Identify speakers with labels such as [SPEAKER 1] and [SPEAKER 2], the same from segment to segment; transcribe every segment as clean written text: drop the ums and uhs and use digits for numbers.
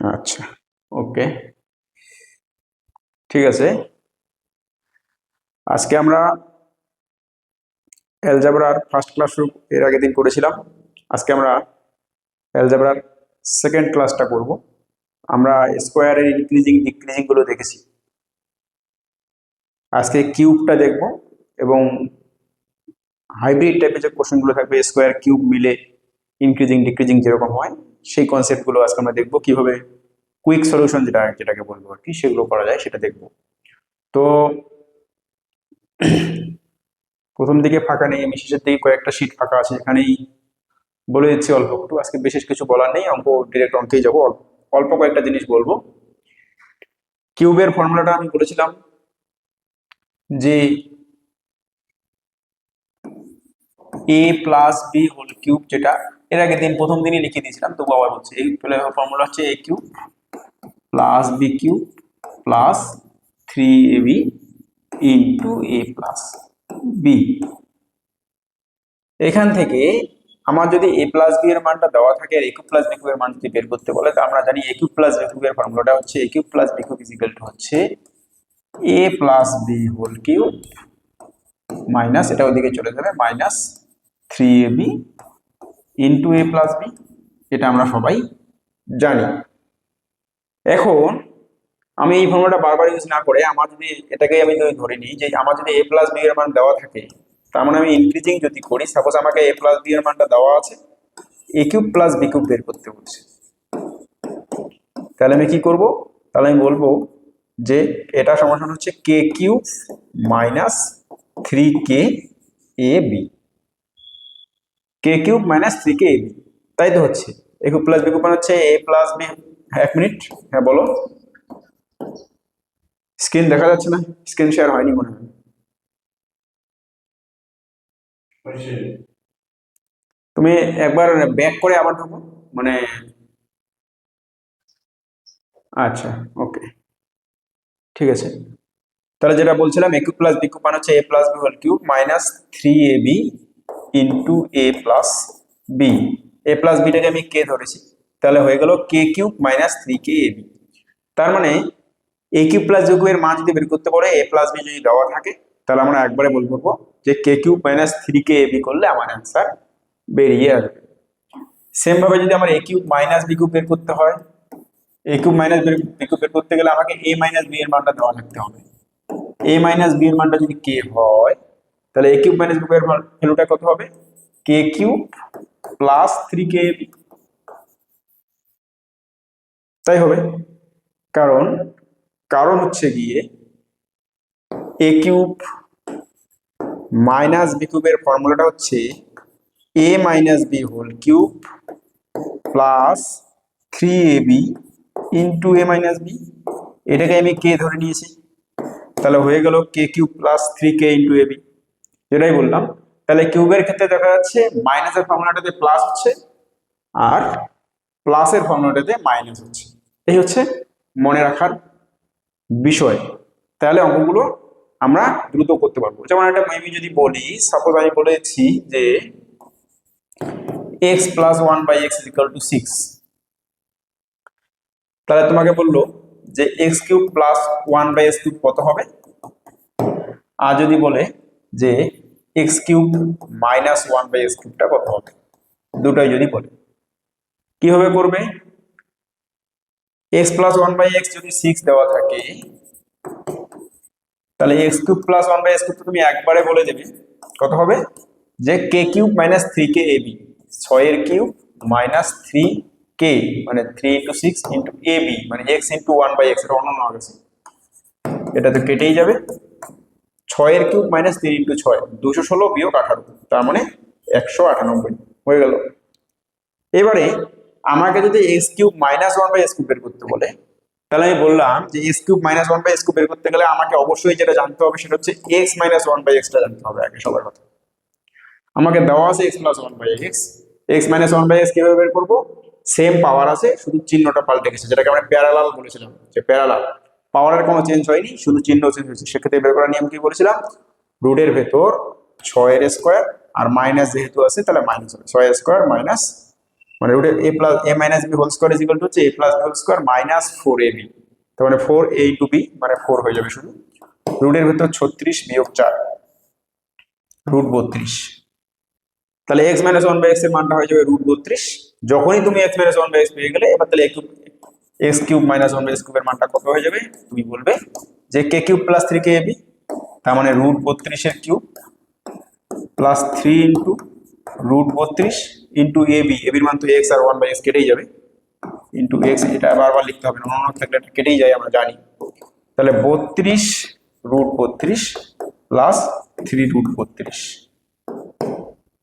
[SPEAKER 1] আচ্ছা, ওকে, ঠিক আছে। আজকে আমরা অ্যালজেব্রার ফার্স্ট ক্লাস এর আগের দিন করেছিলাম। আজকে আমরা অ্যালজেব্রার সেকেন্ড ক্লাসটা করব। আমরা স্কোয়ারের ইনক্রিজিং ডিক্রিজিং গুলো দেখেছি। আজকে কিউবটা দেখব এবং হাইব্রিড টাইপের যে কোশ্চেনগুলো থাকবে, স্কোয়ার কিউব মিলে ইনক্রিজিং ডিক্রিজিং যেরকম হয়, সেই কনসেপ্টগুলো আজকে আমরা দেখব। কিভাবে কুইক সলিউশন যেটাকে বলবো আর কি, সেগুলো করা যায় সেটা দেখব। তো প্রথম দিকে ফাঁকা নেই, আমি শেষের দিকে কয়েকটা শিট ফাঁকা আছে, এখানেই বলে দিচ্ছি অল্প একটু। আজকে বিশেষ কিছু বলার নেই, ডিরেক্ট অঙ্কেই যাবো। অল্প কয়েকটা জিনিস বলবো। কিউবের ফর্মুলাটা আমি বলেছিলাম যে a plus B whole cube, যেটা এর আগের দিন প্রথম দিনই লিখে দিয়েছিলাম, তবু আবার বলছি। এই ফর্মুলা হচ্ছে a cube plus B cube plus 3ab into a plus b. এখান থেকে আমার যদি a প্লাস বি এর মানটা দেওয়া থাকে আর a cube plus B cube এর মান যদি বের করতে বলে, তো আমরা জানি a cube plus B cube এর ফর্মুলাটা হচ্ছে a cube plus B cube equal to হচ্ছে a plus B whole cube minus, এটা ওদিকে চলে যাবে, minus 3ab into a plus b. এটা আমরা সবাই জানি। এখন আমি এই ফর্মুলাটা বারবার ইউজ না করে আমার যদি এটাকে আমি যদি ধরে নিই যে আমার যদি a প্লাস বি এর মান দেওয়া থাকে, তার মানে আমি ইনক্রিজিং যদি করি, সাপোজ আমাকে a প্লাস বি এর মানটা দেওয়া আছে, a cube plus B cube বের করতে বলছে, তাহলে আমি কি করব? তাহলে আমি বলবো যে এটা সমান হচ্ছে k cube minus 3k a b, k cube minus 3k a b, তাই তো হচ্ছে। a cube plus B cube মানে হচ্ছে a প্লাস বি। এক মিনিট, হ্যাঁ বলো। স্ক্রিন দেখা যাচ্ছে না, স্ক্রিন শেয়ার হয়নি মনে হয়। তুমি একবার ব্যাক করে আবার ঢোকো, মানে আচ্ছা, ওকে, ঠিক আছে। তাহলে যেটা বলছিলাম, a cube plus B cube মানে হচ্ছে a plus B whole cube minus 3ab into a plus B. a plus বিটাকে আমি কে ধরেছি, তাহলে হয়ে গেল k cube minus 3k ab। তার মানে a কিউব প্লাস বি কিউবের মান যদি বের করতে পারে, a প্লাস বি যদি দেওয়া থাকে, তাহলে আমরা একবারে বলবো যে কে কিউব মাইনাস 3k ab করলে আমার অ্যান্সার বেরিয়ে আসবে। সেম ভাবে যদি আমার a cube minus b cube বের করতে হয়, a cube minus b cube বের করতে গেলে আমাকে a মাইনাস বি এর মানটা দেওয়া থাকতে হবে। a মাইনাস বি এর মানটা যদি k হয়, তাহলে a cube minus b cube এর ভ্যালুটা কত হবে? k cube plus 3k ab, তাই হবে। কারণ কারণ হচ্ছে গিয়ে a কিউব মাইনাস বি কিউবের ফর্মুলাটা হচ্ছে a minus B whole cube plus 3ab into a minus B. এটাকে আমি কে ধরে নিয়েছি, তাহলে হয়ে গেল k cube plus 3k into ab, যেটাই বললাম। তাহলে কিউবের ক্ষেত্রে দেখা যাচ্ছে মাইনাসের ফর্মুলাটাতে প্লাস হচ্ছে আর প্লাসের ফর্মুলাটাতে মাইনাস হচ্ছে। এই হচ্ছে মনে রাখার বিষয়। তাহলে অঙ্কগুলো আমরা দ্রুত করতে পারবো। যেমন একটা আমি যদি বলি, সাপোজ আমি বলেছি যে x প্লাস 1/x ইজ ইকুয়াল টু 6, তাহলে তোমাকে বললো যে x cube plus 1/x cube কত হবে। আর যদি বলে যে x কিউব মাইনাস 1/x কিউবটা কত হবে, দুটোই যদি বলে, কিভাবে করবে? x প্লাস 1/x যদি 6 দেওয়া থাকে, তাহলে x cube plus 1/x cube তুমি একবারে বলে দেবে কত হবে, যে k cube minus 3k ab, 6 এর কিউব মাইনাস 3k মানে 3 ইন্টু 6 ইন্টু ab মানে x ইন্টু 1/x, এটা অন্য না গেছে, এটা তো কেটেই যাবে। 6 এর কিউব মাইনাস 3 ইন্টু 6 216 বিয়োগ 18, তার মানে 198 হয়ে গেল। এবারে আমাকে যদি x cube minus 1/x cube বের করতে বলে, তাহলে আমি বললাম যে x cube minus 1/x cube বের করতে গেলে আমাকে অবশ্যই যেটা জানতে হবে সেটা হচ্ছে x মাইনাস 1/x টা জানতে হবে আগে সবার কথা। আমাকে দেওয়া আছে x প্লাস 1/x, x মাইনাস 1/x কিভাবে বের করবো? সেম পাওয়ার আছে, শুধু চিহ্নটা পাল্টে গেছে, যেটাকে আমরা প্যারালাল বলেছিলাম, যে প্যারালাল পাওয়ারের কোনো চেঞ্জ হয়নি, শুধু চিহ্ন চেঞ্জ হয়েছে। সেক্ষেত্রে বের করার নিয়ম কি বলেছিলাম? রুটের ভেতর 6 এর স্কোয়ার আর মাইনাস যেহেতু আছে তাহলে মাইনাস হবে, 6 স্কোয়ার মাইনাস মানে root A plus A minus B whole square is equal to হচ্ছে A plus B whole square minus 4ab, তার মানে 4a টু বি মানে 4 হয়ে যাবে শুধু। রুটের ভেতর 36 বিয়োগ 4 রুট 32। তাহলে x মাইনাস 1 বাই x এর মানটা হয়ে যাবে রুট 32। যখনই তুমি x মাইনাস 1 বাই x পেয়ে গেলে এবার তাহলে x cube minus 1 by x কিউবের মানটা কত হয়ে যাবে, তুমি বলবে যে k কিউব প্লাস 3kab, তার মানে রুট 32 এর cube plus 3 into root 32 into ab, ab এর মান তো x আর 1 বাই x কেটেই যাবে ইন্টু x, এটা বারবার লিখতে হবে না, অন্য থাকলে এটা কেটেই যায় আমরা জানি। তাহলে 32 রুট 32 প্লাস 3 রুট 32,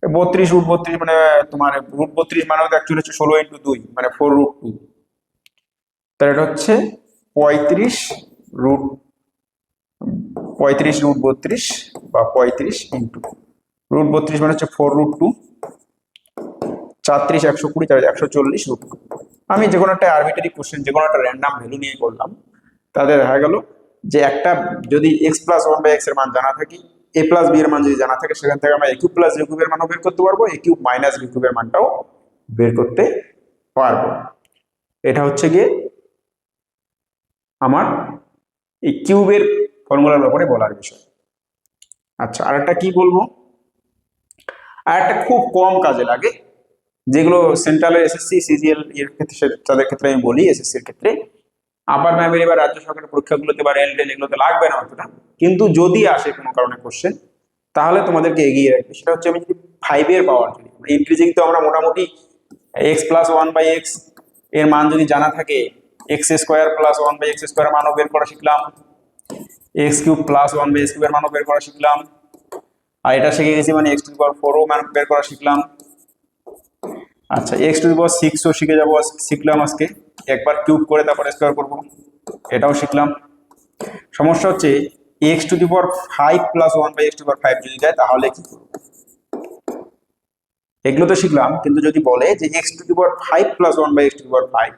[SPEAKER 1] 32 রুট 32 মানে তোমার রুট 32 মানে অ্যাকচুয়ালি হচ্ছে 16 ইন্টু 2 মানে 4 রুট 2, তাহলে এটা হচ্ছে 35 রুট 32 বা 35 ইন্টু রুট 32 মানে হচ্ছে 4 রুট 2, 34 120 তাহলে 140 রুট 2। আমি যে কোনো একটা আরবিটারি কোশ্চেন যে কোনো একটা র্যান্ডাম ভ্যালু নিয়ে করলাম, তাদের দেখা গেল যে একটা যদি x প্লাস 1 বাই x এর মান জানা থাকে, a প্লাস b এর মান যদি জানা থাকে, সেখান থেকে আমরা a কিউব প্লাস b কিউবের মানও বের করতে পারবো, a কিউব মাইনাস b কিউবের মানটাও বের করতে পারবো। এটা হচ্ছে গিয়ে আমার এই কিউবের ফর্মুলার ব্যাপারে বলার বিষয়। আচ্ছা, আরেকটা কি বলবো, আরেকটা খুব কম কাজে লাগে, যেগুলো সেন্ট্রালের এসএসসি সিজিএল এর ক্ষেত্রে তাদের ক্ষেত্রে আমি বলি, এসএসসির ক্ষেত্রে আপার প্রাইমারি বা রাজ্য সরকারের পরীক্ষাগুলোতে বা রেল টেল এগুলোতে লাগবে না অতটা, কিন্তু যদি আসে কোনো কারণে কোশ্চেন তাহলে তোমাদেরকে এগিয়ে রাখবে। সেটা হচ্ছে আমি যদি 5 এর পাওয়ার যদি ইনক্রিজিং, তো আমরা মোটামুটি x প্লাস 1 বাই x এর মান যদি জানা থাকে, x square plus 1 by x square মানও বের করা শিখলাম, x cube plus 1 by x কিউবের মানও বের করা শিখলাম, আর এটা শিখে গেছি মানে x টু দি পাওয়ার 4 ও মান বের করা শিখলাম। আচ্ছা, x টু দি পাওয়ার 6 ও শিখলাম আজকে, একবার কিউব করে তারপর স্কোয়ার করব, এটাও শিখলাম। সমস্যা হচ্ছে x to the power 5 plus 1 by x to the power 5 যদি দেয় তাহলে কি করব, এগুলো তো শিখলাম, কিন্তু যদি বলে যে x to the power 5 plus 1 by x to the power 5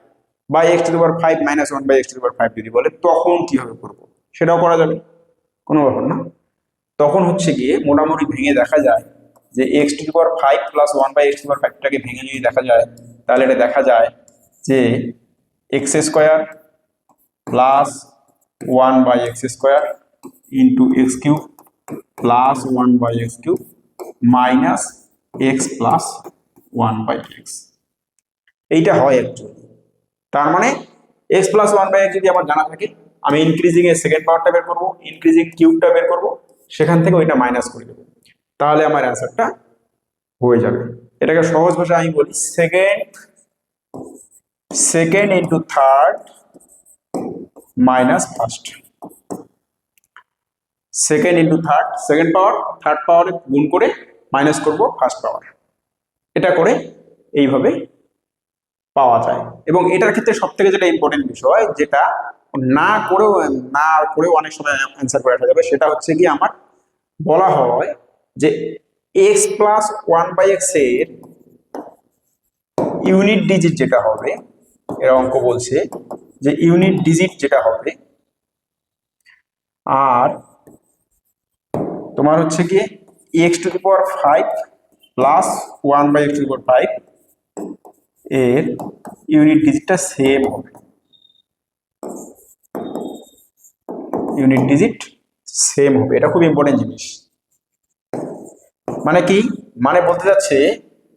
[SPEAKER 1] বা x to the power 5 minus 1 by x to the power 5 যদি বলে, তখন কিভাবে করব, সেটাও করা যাবে, কোনো ব্যাপার না। তখন হচ্ছে গিয়ে মোটামুটি ভেঙে দেখা যায় যে x to the power 5 plus 1 by x to the power 5 টাকে ভেঙে যদি দেখা যায়, তাহলে এটা দেখা যায় যে x square plus 1 by x square into x cube plus 1 by x cube minus x plus 1 by x, এইটা হয় অ্যাকচুয়ালি। তার মানে x প্লাস 1 বাই x যদি আমার জানা থাকে, আমি ইনক্রিজিং এর সেকেন্ড পাওয়ারটা বের করবো, ইনক্রিজিং কিউবটা বের করবো, সেখান থেকে ওইটা মাইনাস করে দেবো, তাহলে আমার অ্যান্সারটা হয়ে যাবে। এটাকে সহজ ভাষায় আমি বলি second into third minus first, second into third, second power third power গুণ করে মাইনাস করব ফার্স্ট পাওয়ার, এটা করে এইভাবে পাওয়া যায়। এবং এটার ক্ষেত্রে সব থেকে যেটা ইম্পর্টেন্ট বিষয়, যেটা না করেও অনেক সময় অ্যান্সার করে আসা যাবে, সেটা হচ্ছে কি আমার বলা হয় যে x প্লাস 1 বাই x এর ইউনিট ডিজিট যেটা হবে, এর অঙ্ক বলছে যে ইউনিট ডিজিট যেটা হবে, আর তোমার হচ্ছে কি x to the power 5 plus 1 by x to the power 5 এর ইউনিট ডিজিটটা সেম হবে, ইউনিট ডিজিট সেম হবে। এটা খুব ইম্পর্টেন্ট জিনিস। মানে কি, মানে বলতে যাচ্ছে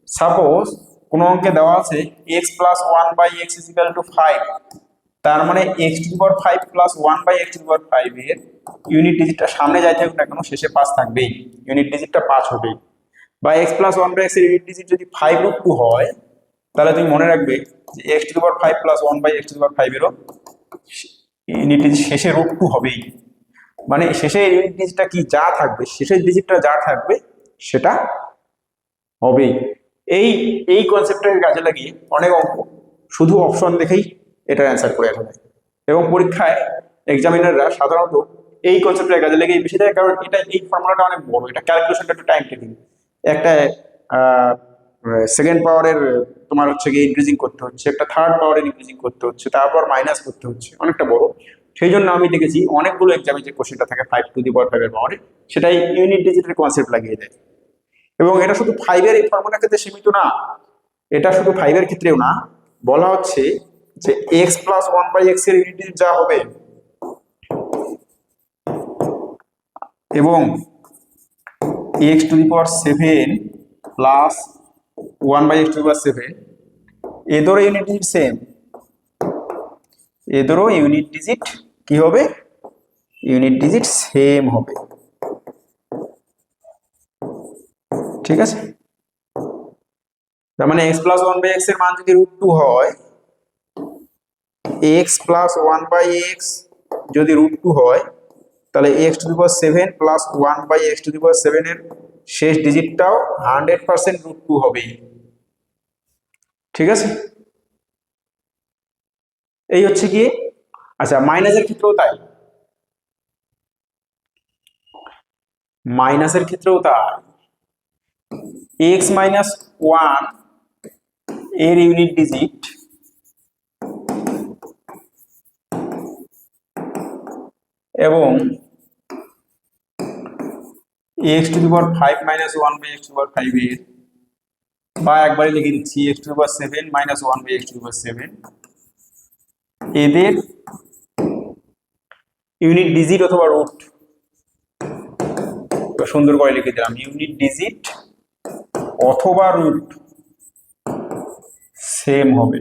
[SPEAKER 1] সাপোজ কোন অঙ্কে দেওয়া আছে x plus 1 by x is equal to 5, তার মানে x to the power 5 plus 1 by x to the power 5 এর ইউনিট ডিজিটটা সামনে যাই থাকুক না কেন, শেষে 5 থাকবেই, ইউনিট ডিজিটটা 5 হবেই। বা x প্লাস 1 বাই x এর ইউনিট ডিজিট যদি 5 রুট 2 হয়, তাহলে তুমি মনে রাখবে যে x to the power 5 plus 1 by x to the power 5 এরও ইউনিট ডিজিট শেষে রুট 2 হবেই। মানে শেষে ইউনিট ডিজিটটা কি যা থাকবে, শেষের ডিজিটটা যা থাকবে সেটা হবেই। এই কনসেপ্টটাকে কাজে লাগিয়ে অনেক অঙ্ক শুধু অপশন দেখেই এটার অ্যান্সার করে আসা যায়, এবং পরীক্ষায় এক্সামিনাররা সাধারণত এই কনসেপ্টটাকে কাজে লেগে বেশি দেয়, কারণ এটা এই ফর্মুলাটা অনেক বড়, এটা ক্যালকুলেশনটা একটু টাইম টেকিং, একটা সেকেন্ড পাওয়ারের তোমার হচ্ছে গিয়ে ইনক্রিজিং করতে হচ্ছে, একটা থার্ড পাওয়ারের ইনক্রিজিং করতে হচ্ছে, তারপর মাইনাস করতে হচ্ছে, অনেকটা বড়। সেই জন্য আমি দেখেছি অনেকগুলো এক্সামে যে কোশ্চেনটা থাকে 5 টু দি পাওয়ার 5 এর পাওয়ারে, সেটাই ইউনিট ডিজিটের কনসেপ্ট লাগিয়ে দেয়। এবং এটা শুধু 5 এর এই ফর্মুলার ক্ষেত্রে সীমিত না, এটা শুধু 5 এর ক্ষেত্রেও না, বলা হচ্ছে যে x প্লাস 1/x এর ইউনিট ডিজিট যা হবে এবং x to the power 7 plus 1/x to the power 7 এদেরও ইউনিট ডিজিট সেম, এদেরও ইউনিট ডিজিট কি হবে, ইউনিট ডিজিট সেম হবে। ঠিক আছে, তার মানে x প্লাস 1/x এর মান যদি √2 হয়, x প্লাস 1/x যদি √2 হয়, তাহলে x to the power 7 plus 1/x to the power 7 এর শেষ ডিজিটটাও 100% √2 হবেই। ঠিক আছে, এই হচ্ছে কি। আচ্ছা, মাইনাসের ক্ষেত্রেও তাই, মাইনাসের ক্ষেত্রেও তাই, x মাইনাস 1 এর ইউনিট ডিজিট এবং x to the power 5 minus 1/x to the power 5 এর, বা একবারে লিখে দিচ্ছি x to the power 7 minus 1/x to the power 7, এদের ইউনিট ডিজিট অথবা রুট, সুন্দর করে লিখে দিলাম, ইউনিট ডিজিট অথবা রুট সেম হবে,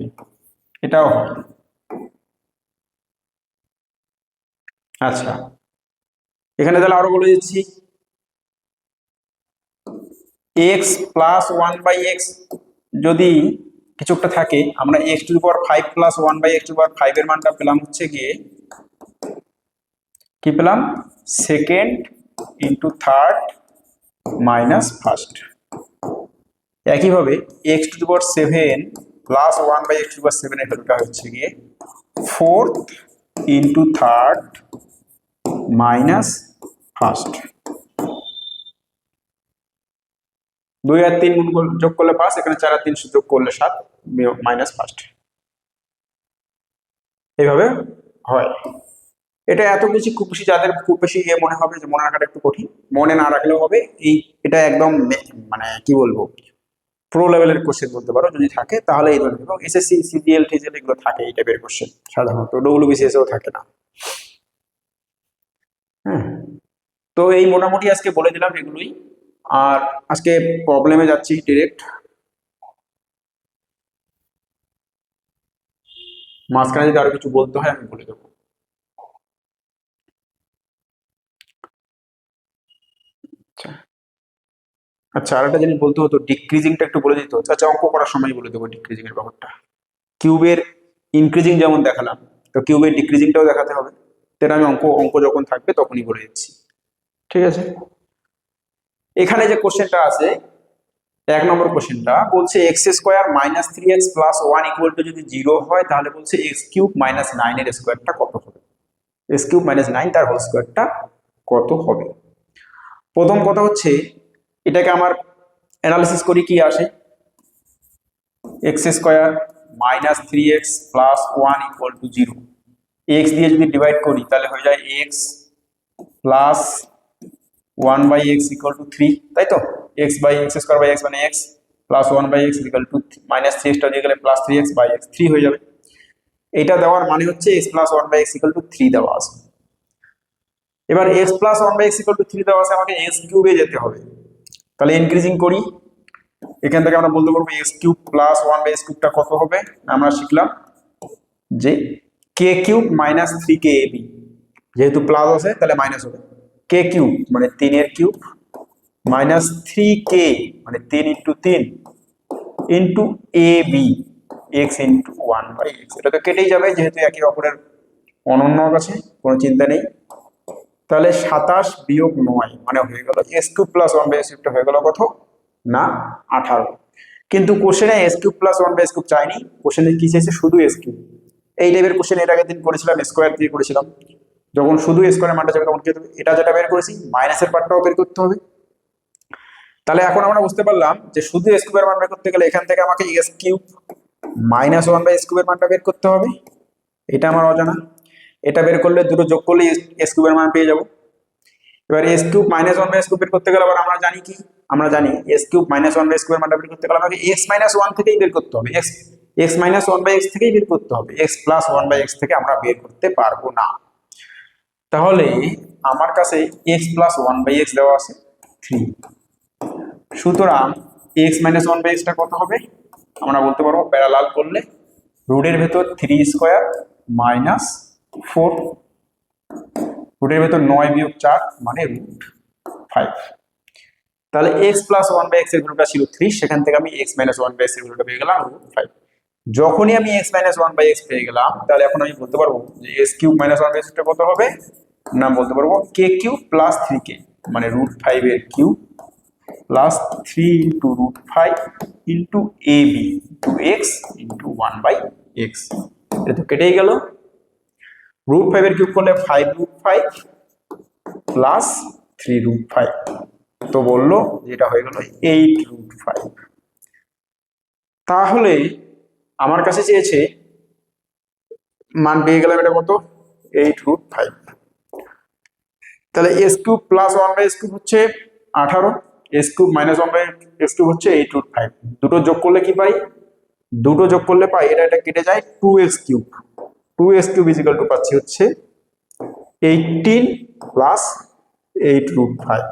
[SPEAKER 1] এটাও হবে। আচ্ছা, এখানে তাহলে আরো বলে দিচ্ছি, x প্লাস 1/x যদি কিছু একটা থাকে, আমরা x to the power 5 plus 1/x to the power 5 এর মানটা পেলাম হচ্ছে গিয়ে কি পেলাম, second into third minus first. একইভাবে x to the power 7 plus 1/x to the power 7 এর ভ্যালুটা হচ্ছে গিয়ে fourth into third minus first. 2 আর 3 গুণ যোগ করলে 5, এখানে 4 আর 3 যোগ করলে 7 মাইনাস ফার্স্ট, এইভাবে হয়। এটা এত বেশি খুব বেশি যাদের খুব বেশি মনে হবে যে মনে রাখাটা একটু কঠিন, মনে না রাখলেও হবে। এটা একদম মানে কি বলবো, প্রো লেভেলের কোশ্চেন বলতে পারো, যদি থাকে তাহলে এই ধরনের, এবং এসএসসি সিজিএল টিজিএল এগুলো থাকে এই টাইপের কোশ্চেন, সাধারণত ডব্লিউবিসিএস এও থাকে না। হ্যাঁ, তো এই মোটামুটি আজকে বলে দিলাম এগুলোই, আর আজকে প্রবলেমে যাচ্ছি ডিরেক্ট। মাঝখানে যদি আরো কিছু বলতে হয় আমি বলে দেবো। আচ্ছা, আর একটা জিনিস বলতে হতো, ডিক্রিজিংটা একটু বলে দিত। আচ্ছা, অঙ্ক করার সময় বলে দেবো ডিক্রিজিং এর ব্যাপারটা। কিউবের ইনক্রিজিং যেমন দেখালাম, তো কিউবের ডিক্রিজিংটাও দেখাতে হবে, সেটা আমি অঙ্ক যখন থাকবে তখনই বলে দিচ্ছি। ঠিক আছে, এখানে যে কোশ্চেনটা আছে 1 নম্বর কোশ্চেনটা বলছে x square minus 3x plus 1 equal to যদি 0 হয়, তাহলে বলছে x কিউব মাইনাস 9 এর স্কোয়ারটা কত হবে, x কিউব মাইনাস 9 তার হোল স্কোয়ারটা কত হবে। প্রথম কথা হচ্ছে, এটাকে আমার অ্যানালিসিস করি কি আসে, x square minus 3x plus 1 equal to 0, x দিয়ে যদি ডিভাইড করি তাহলে হয়ে যায় x plus 1/x equal two 3, তাই তো, x by x square by x মানে x প্লাস 1/x ইকুয়াল টু মাইনাস 3টা দিয়ে গেলে প্লাস 3x বাই x 3 হয়ে যাবে। এটা দেওয়ার মানে হচ্ছে x প্লাস 1/x ইকুয়াল টু 3 দেওয়া আছে। এবার x প্লাস 1/x ইকুয়াল টু 3 দেওয়া আছে, আমাকে x কিউবে যেতে হবে, তাহলে ইনক্রিজিং করি, এখান থেকে আমরা বলতে পারবো x কিউব প্লাস 1/x কিউবটা কত হবে, আমরা শিখলাম যে k কিউব মাইনাস 3kab, যেহেতু প্লাস আছে তাহলে মাইনাস হবে, k কিউব মানে 3 এর কিউব মাইনাস 3k মানে 3 into 3 into ab x into 1/x, এটা তো কেটেই যাবে যেহেতু একে অপরের অনন্য আছে, কোনো চিন্তা নেই। তাহলে 27 বিয়োগ 9 মানে হয়ে গেল s কিউব প্লাস 1/x কিউবটা হয়ে গেল কত না 18। কিন্তু কোশ্চেনে s cube plus 1/x cube চাইনি, কোশ্চেনে কি চাইছে শুধু s কিউব। এই টাইপের কোশ্চেন এর আগের দিন করেছিলাম, স্কোয়ার দিয়ে করেছিলাম, যখন শুধু স্কোয়ারের মানটা যাবে তখন কি হবে, এটা যেটা বের করেছি মাইনাসের পার্টটাও বের করতে হবে। তাহলে এখন আমরা বুঝতে পারলাম যে শুধু s কিউবের মান বের করতে গেলে এখান থেকে আমাকে s কিউব মাইনাস 1/x কিউবের মানটা বের করতে হবে, এটা আমার অজানা, এটা বের করলে দুটো যোগ করলে s কিউবের মান পেয়ে যাব। এবার s cube minus 1/x cube বের করতে গেলে আবার আমরা জানি কি আমরা জানি s cube minus one by square মানটা বের করতে গেলে আমাকে এক্স মাইনাস ওয়ান থেকেই বের করতে হবে, x minus one by x থেকেই বের করতে হবে, x plus one by x থেকে আমরা বের করতে পারবো না। তাহলে আমার কাছে x plus one by x দেওয়া আছে 3, সুতরাং এক্স মাইনাস ওয়ান বাই এক্সটা কত হবে আমরা বলতে পারবো প্যারালাল করলে রুটের ভেতর 3 স্কোয়ার মাইনাস 4, রুটের ভেতর 9 বিয়োগ 4 মানে রুট 5। তাহলে x plus one by x এর ভ্যালুটা ছিল 3, সেখান থেকে আমি x minus one by x এর ভ্যালুটা পেয়ে গেলাম রুট 5। যখনই আমি x minus one by x পেয়ে গেলাম তাহলে এখন আমি বলতে পারবো যে x cube minus one by এক্সটা কত হবে না বলতে পারবো কে কিউব প্লাস 3k মানে রুট 5 এর cube plus 3 into root 5 into a b into x into 1 by x. এটা তো কেটেই গেল, রুট 5 এর কিউব করলে 5 রুট 5 প্লাস 3 রুট 5, তো বললো যেটা হয়ে গেল 8 রুট 5। তাহলে আমার কাছে চেয়েছে মান পেয়ে গেলাম এটা কত 8 রুট 5। তাহলে s cube plus one by s cube হচ্ছে 18, s cube minus one by s cube হচ্ছে 8 রুট 5। দুটো যোগ করলে কি পাই, দুটো যোগ করলে পাই এটা কেটে যায় 2x cube, 2x cube is equal two পাচ্ছি হচ্ছে 18 প্লাস 8 রুট 5,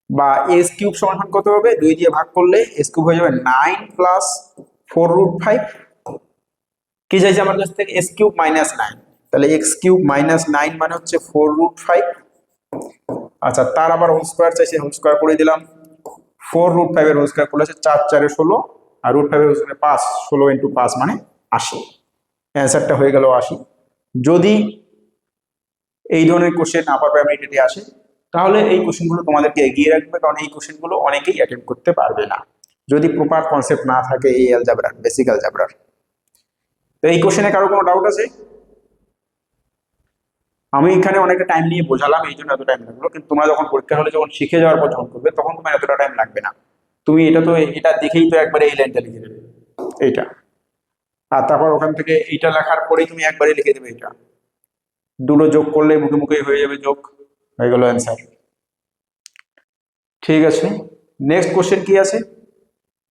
[SPEAKER 1] বা এস কিউব সমান কত হবে 2 দিয়ে ভাগ করলে এস কিউব হয়ে যাবে 9 প্লাস 4 রুট 5। কি চাইছে আমার কাছ থেকে এস কিউব মাইনাস 9, তাহলে এক্স কিউব মাইনাস 9 মানে হচ্ছে 4 রুট 5। আচ্ছা তার আবার হোল স্কোয়ার চাইছে, হোল স্কোয়ার করে দিলাম, 4 রুট 5 এর হোল স্কোয়ার করলে হচ্ছে 4 4 16 আর রুট 5 এর হোল স্কোয়ার 5, 16 ইন্টু 5 মানে 80। অ্যান্সারটা হয়ে গেল 80। যদি এই ধরনের কোশ্চেন আপার প্রাইমারিতে আসে তাহলে এই কোশ্চেনগুলো তোমাদেরকে এগিয়ে রাখবে, কারণ এই কোশ্চেনগুলো অনেকেই অ্যাটেম্প করতে পারবে না যদি প্রপার কনসেপ্ট না থাকে এই অ্যালজেব্রার, বেসিক অ্যালজেব্রার। তো এই কোশ্চেনে কারো কোনো ডাউট আছে? আমি এখানে অনেকটা টাইম নিয়ে বোঝালাম এই জন্য এত টাইম লাগলো, কিন্তু তোমরা যখন পরীক্ষা হলে যখন শিখে যাওয়ার পর যখন করবে তখন তোমার এতটা টাইম লাগবে না। তুমি এটা দেখেই তো একবারে এই লাইনটা লিখে দেবে এইটা, আর তারপর ওখান থেকে এইটা লেখার পরেই তুমি একবারে লিখে দেবে এটা, দুটো যোগ করলে মুখে মুখে হয়ে যাবে যোগ, হয়ে গেল অ্যান্সার। ঠিক আছে, নেক্সট কোশ্চেন কি আছে?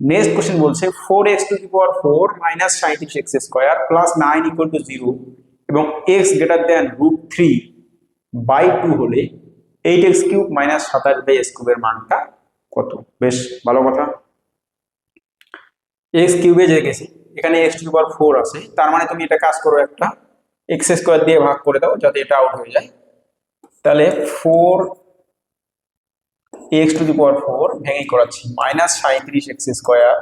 [SPEAKER 1] নেক্সট কোশ্চেন বলছে 4x to the power 4 minus 37x square plus 9 equal to 0 এবং x greater than root 3 by 2 হলে 8x cube minus 27 by s কিউবের মানটা কত? বেশ ভালো কথা, x কিউবে যে গেছি এখানে x টু দি পাওয়ার 4 আছে, তার মানে তুমি এটা কাজ করো একটা x স্কয়ার দিয়ে ভাগ করে দাও যাতে এটা আউট হয়ে যায়। তাহলে 4x টু দি পাওয়ার 4 ভেঙে করাচ্ছি minus 37x square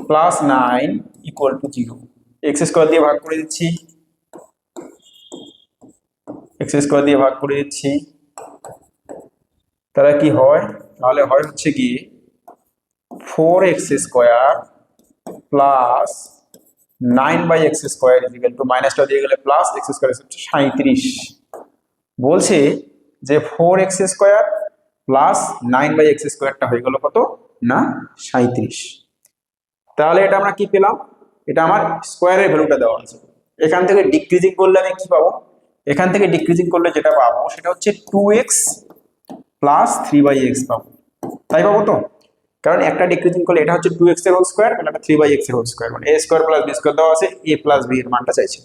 [SPEAKER 1] plus 9 equal to 0, x square দিয়ে ভাগ করে দিচ্ছি, x স্কয়ার দিয়ে ভাগ করে দিচ্ছি, তাহলে কি হয়? তাহলে হয় হচ্ছে কি 4x square plus 9 by x square is equal to মাইনাসটা দিয়ে গেলে প্লাস x স্কয়ার হচ্ছে 37। বলছে যে 4x square plus 9 by x স্কয়ারটা হয়ে গেল কত না 37। তাহলে এটা আমরা কি পেলাম? এটা আমার স্কয়ারের ভ্যালুটা দেওয়া আছে, এখান থেকে ডিক্রিজিং করলে আমি কি পাবো? এখান থেকে ডিক্রিজিং করলে যেটা পাবো সেটা হচ্ছে 2x প্লাস 3 বাই x পাবো, তাই পাবো তো? কারণ একটা ডিক্রিজিং করলে এটা হচ্ছে 2x এর হোল স্কয়ার, এটা 3 বাই x এর হোল স্কয়ার, মানে a square plus b square দেওয়া আছে, a প্লাস b এর মানটা চাইছে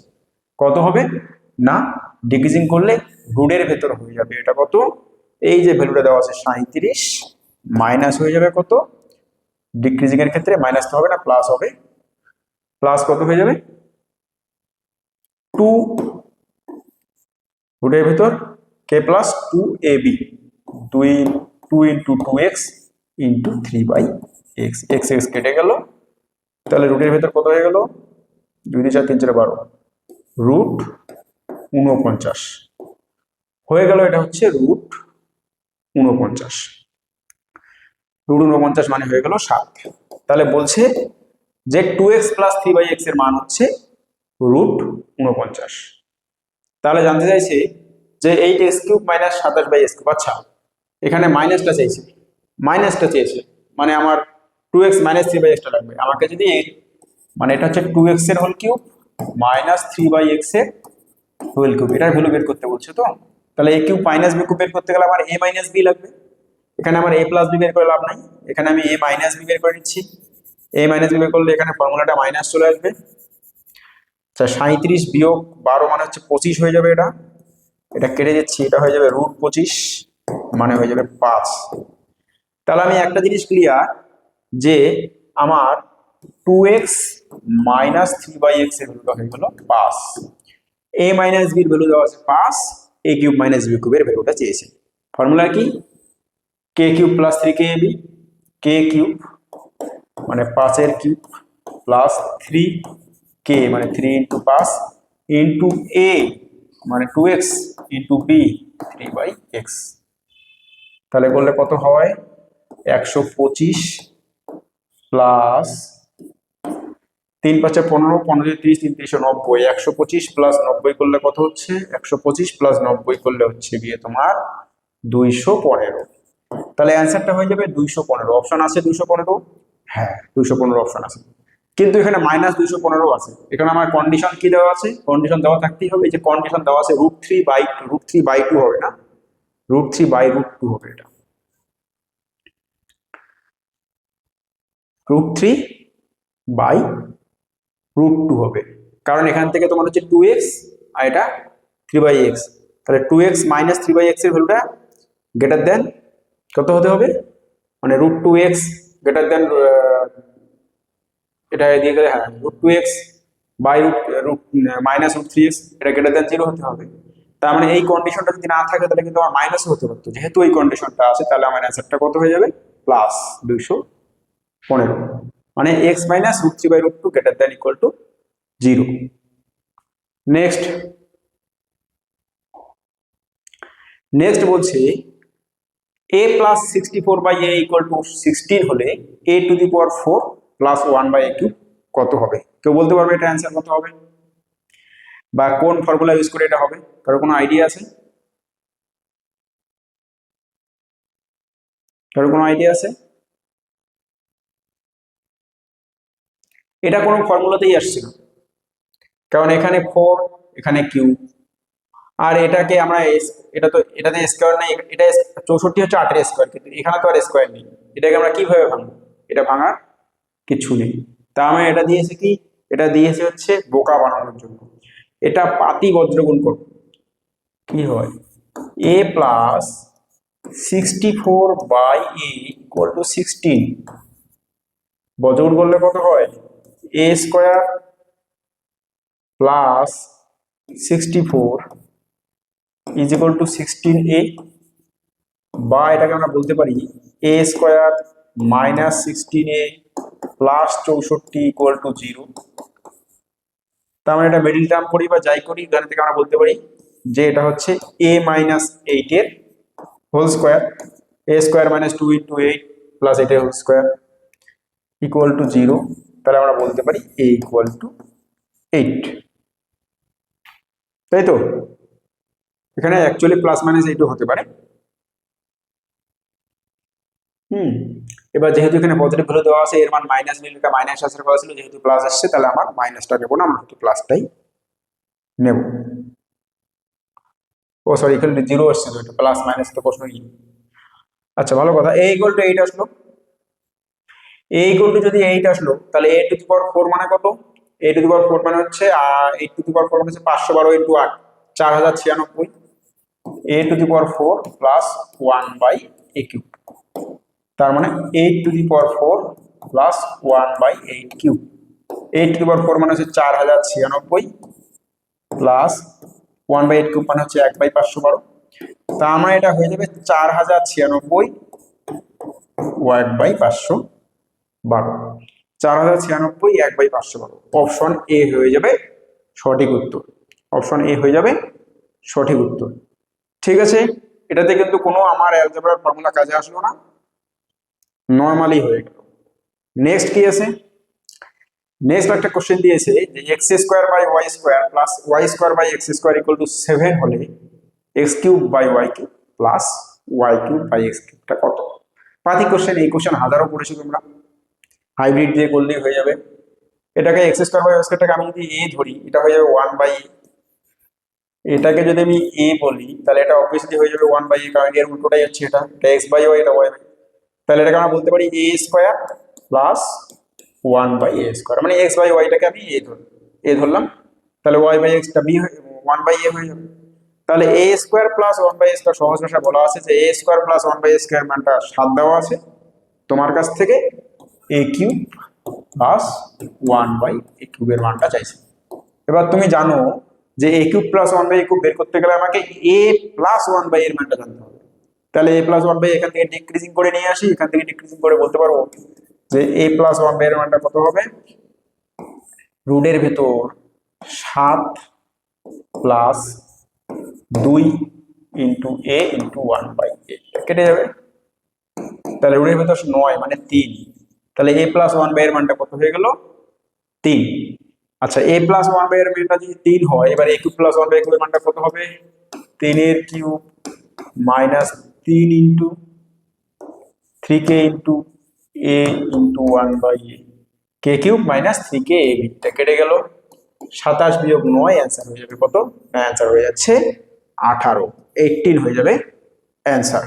[SPEAKER 1] কত হবে না ডিক্রিজিং করলে রুটের ভেতর হয়ে যাবে এটা কত, এই যে ভ্যালুটা দেওয়া আছে 37 মাইনাস হয়ে যাবে কত, ডিক্রিজিং এর ক্ষেত্রে মাইনাস তো হবে না প্লাস হবে, প্লাস কত হয়ে যাবে 2 রুটের ভেতর k plus 2ab 2 into 2x into 3 by x, x x কেটে গেল, তাহলে রুটের ভেতর কত হয়ে গেল 2 4 3 4 12 রুট 49 হয়ে গেল, এটা হচ্ছে রুট 49, রুট 49 মানে হয়ে গেল 7। তাহলে বলছে যে 2x প্লাস 3 বাই x এর মান হচ্ছে রুট 49। তাহলে জানতে চাইছে যে 8x cube minus 27 by s cube, আচ্ছা এখানে মাইনাসটা চেয়েছে মানে আমার 2x মাইনাস 3 বাই x টা লাগবে আমাকে, যদি মানে এটা হচ্ছে 2x এর whole cube minus 3 by x এর হোল কিউব, এটার ভ্যালু বের করতে বলছে তো। তাহলে a cube minus b cube বের করতে গেলে আমার a মাইনাস b লাগবে, এখানে আমার a প্লাস বি বের করে লাভ নাই, এখানে আমি a মাইনাস বি বের করে নিচ্ছি। a মাইনাস বি বের করলে এখানে ফর্মুলাটা মাইনাস চলে আসবে। আচ্ছা 37 বিয়োগ 12 মানে হচ্ছে 25 হয়ে যাবে। এটা কেটে দিচ্ছি, এটা হয়ে যাবে √25 মানে হয়ে যাবে 5। তাহলে আমি একটা জিনিস ক্লিয়ার যে আমার 2x মাইনাস 3/x এর ভ্যালুটা হয়ে গেল 5, a মাইনাস b এর ভ্যালু দেওয়া আছে 5, a কিউব মাইনাস b কিউবের ভ্যালুটা চেয়েছে। ফর্মুলা কি? k cube plus 3kab, k cube মানে 5 এর কিউব প্লাস 3k মানে 3 ইন্টু 5 ইন্টু a মানে 2x ইন্টু b 3/x। তাহলে করলে কত হয়? 125 প্লাস 3 5 15, 15 30, 3 390, 125 প্লাস 90 করলে কত হচ্ছে? 125 প্লাস 90 করলে হচ্ছে গিয়ে তোমার 215। তাহলে অ্যান্সারটা হয়ে যাবে 215। অপশন আছে 215? হ্যাঁ 215 অপশন আছে, কিন্তু এখানে মাইনাস 215 আছে। এখানে আমার কন্ডিশন কি দেওয়া আছে? কন্ডিশন দেওয়া থাকতেই হবে। এই যে কন্ডিশন দেওয়া আছে √3/2 হবে না, √3/2 হবে। এটা √3/√2 হবে, কারণ এখান থেকে তোমার হচ্ছে 2x আর এটা 3/x। তাহলে 2x মাইনাস 3/x এর ভ্যালুটা গ্রেটার দেন কত হতে হবে? মানে √2x গ্রেটার দেন, এটা দিয়ে গেলে হ্যাঁ √2x by root minus √3x, এটা গ্রেটার দেন 0 হতে হবে। তার মানে এই কন্ডিশনটা যদি না থাকে তাহলে কিন্তু আমার মাইনাস হতে পারতো। যেহেতু এই কন্ডিশনটা আছে তাহলে আমার অ্যান্সারটা কত হয়ে যাবে? প্লাস 215, মানে x minus √3/√2 greater than equal to 0। Next বলছে a plus 64/a equal to 16 হলে a to the power 4 plus 1/a cube কত হবে? কেউ বলতে পারবে এটা অ্যান্সার কত হবে, বা কোন ফর্মুলা ইউজ করে এটা হবে? কারো কোনো আইডিয়া আছে? কারো কোনো আইডিয়া আছে? এটা কোনো ফর্মুলাতেই আসছে না, কারণ এখানে 4, এখানে কিউব, আর এটাকে আমরা এটাতে স্কোয়ার নেই, এটা 64 হচ্ছে 8 এর স্কোয়ার, কিন্তু এখানে তো আর স্কোয়ার নেই। এটাকে আমরা কিভাবে ভাঙবো? এটা ভাঙার কিছু নেই। তা আমরা এটা দিয়েছে কি? এটা দিয়েছে হচ্ছে বোকা বানানোর জন্য। এটা পাতি বজ্রগুণ করব, কি হয়? a plus 64/a equal to 16, বজ্রগুণ করলে কত হয়? a square plus 64 is equal two 16a, বা এটাকে আমরা বলতে পারি a square minus 16a plus 64 equal to 0। তা আমরা এটা মিডিল টার্ম করি বা যাই করি, এখান থেকে আমরা বলতে পারি যে এটা হচ্ছে a মাইনাস 8 এর whole square, a square minus 2 into 8 plus 8 এর হোল স্কোয়ার ইকুয়াল টু 0। তাহলে আমরা বলতে পারি a ইকুয়াল টু 8, তাই তো? এখানে অ্যাকচুয়ালি প্লাস মাইনাস 8 হতে পারে। এবার যেহেতু এখানে পজিটিভ ভ্যালু দেওয়া আছে, এর মান মাইনাস নিলে এটা মাইনাস আসার কথা ছিল, যেহেতু প্লাস আসছে তাহলে আমার মাইনাসটা নেবো না, আমরা শুধু প্লাসটাই নেব। ও সরি, এখানে 0 আসছে, তো এটা প্লাস মাইনাস তো প্রশ্নই নেই। আচ্ছা ভালো কথা, a ইকুয়াল টু 8 আসলো। a ইকুয়াল টু যদি 8 আসলো, তাহলে a টু দি পাওয়ার 4 মানে কত? a টু দি পাওয়ার 4 মানে হচ্ছে 8 টু দি পাওয়ার 4 মানে হচ্ছে 512 into 8 4096, a to the power 4 plus 1/a cube. তার মানে 8 to the power 4 plus 1/8 cube. 8 to the power 4 মানে হচ্ছে 4096 প্লাস 1/8 কিউব মানে হচ্ছে 1/512। তা আমার এটা হয়ে যাবে 4096 ও 1/512, 4096 1/512। অপশন এ হয়ে যাবে সঠিক উত্তর, অপশন এ হয়ে যাবে সঠিক উত্তর। ঠিক আছে, এটাতে কিন্তু কোনো আমার অ্যালজেব্রার ফর্মুলা কাজে আসলো না, নর্মালি হয়ে গেল। নেক্সট কি আছে? নেক্সট একটা কোশ্চেন দিয়েছে যে x square by y square plus y square by x square equal to 7 হলে x cube by y cube plus y cube by x কিউবটা কত? পাতি কোশ্চেন, এই কোশ্চেন হাজারো পড়েছো তোমরা, হাইব্রিড দিয়ে করলেই হয়ে যাবে। এটাকে এক্স স্কোয়ার বাই ওয়াই স্কোয়ারটাকে আমি যদি এ ধরি, এটা হয়ে যাবে 1/a, এটাকে যদি আমি এ বলি তাহলে এটা অবভিয়াসলি হয়ে যাবে 1/a, কারণ এর উল্টোটাই হচ্ছে এটা এক্স বাই ওয়াই, এটা ওয়াই। তাহলে এটাকে আমরা বলতে পারি এ স্কোয়ার প্লাস 1/a², মানে এক্স বাই ওয়াইটাকে আমি এ ধরলাম, তাহলে Y by extra B 1/a হয়ে যাবে। তাহলে এ স্কোয়ার প্লাস 1/a², সহজ ভাষায় বলা আছে যে এ স্কোয়ার প্লাস 1/a² মানটা 7 দেওয়া আছে তোমার কাছ থেকে, এ কিউব প্লাস 1/a³ এর মানটা চাইছে। এবার তুমি জানো যে এ কিউব প্লাস 1/a³ বের করতে গেলে আমাকে এ প্লাস 1/a এর মানটা জানতে হবে। তাহলে এ প্লাস 1/a এখান থেকে ডিক্রিজিং করে নিয়ে আসি, এখান থেকে ডিক্রিজিং করে বলতে পারবো যে এ প্লাস 1/a এর মানটা কত হবে, রুটের ভেতর 7 plus 2 into a into 1/a কেটে যাবে। তাহলে রুটের ভেতর 9 মানে 3, তাহলে এ প্লাস 1/a এর মানটা কত হয়ে গেল, 3। আচ্ছা, এ প্লাস 1/a এর মানটা যদি 3 হয়, এবার এ কিউব প্লাস 1/a এর মানটা কত হবে, 3 এর cube minus 3 into 3k into a into 1/a, k cube minus 3k a b, কেটে গেল। 27 বিয়োগ 9 অ্যান্সার হয়ে যাবে কত, অ্যান্সার হয়ে যাচ্ছে 18, 18 হয়ে যাবে অ্যান্সার।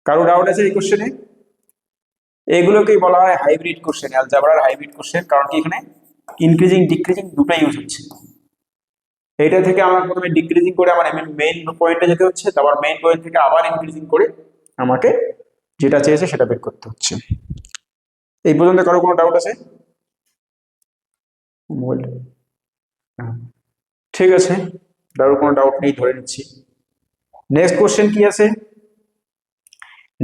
[SPEAKER 1] কারো ডাউট আছে এই কোশ্চেনে? এগুলোকেই বলা হয় হাইব্রিড কোশ্চেন, অ্যালজেব্রার হাইব্রিড কোশ্চেন, কারণ কি এখানে ইনক্রিজিং ডিক্রিজিং দুটোই ইউজ হচ্ছে। এইটা থেকে আমার প্রথমে ডিক্রিজিং করে আমার মেইন পয়েন্টে যেতে হচ্ছে, তারপর মেইন পয়েন্ট থেকে আবার ইনক্রিজিং করে আমাকে যেটা চেয়েছে সেটা বের করতে হচ্ছে। এই পর্যন্ত কারো কোনো ডাউট আছে? ঠিক আছে, কারো কোনো ডাউট নেই ধরে নিচ্ছি। নেক্সট কোশ্চেন কি আছে?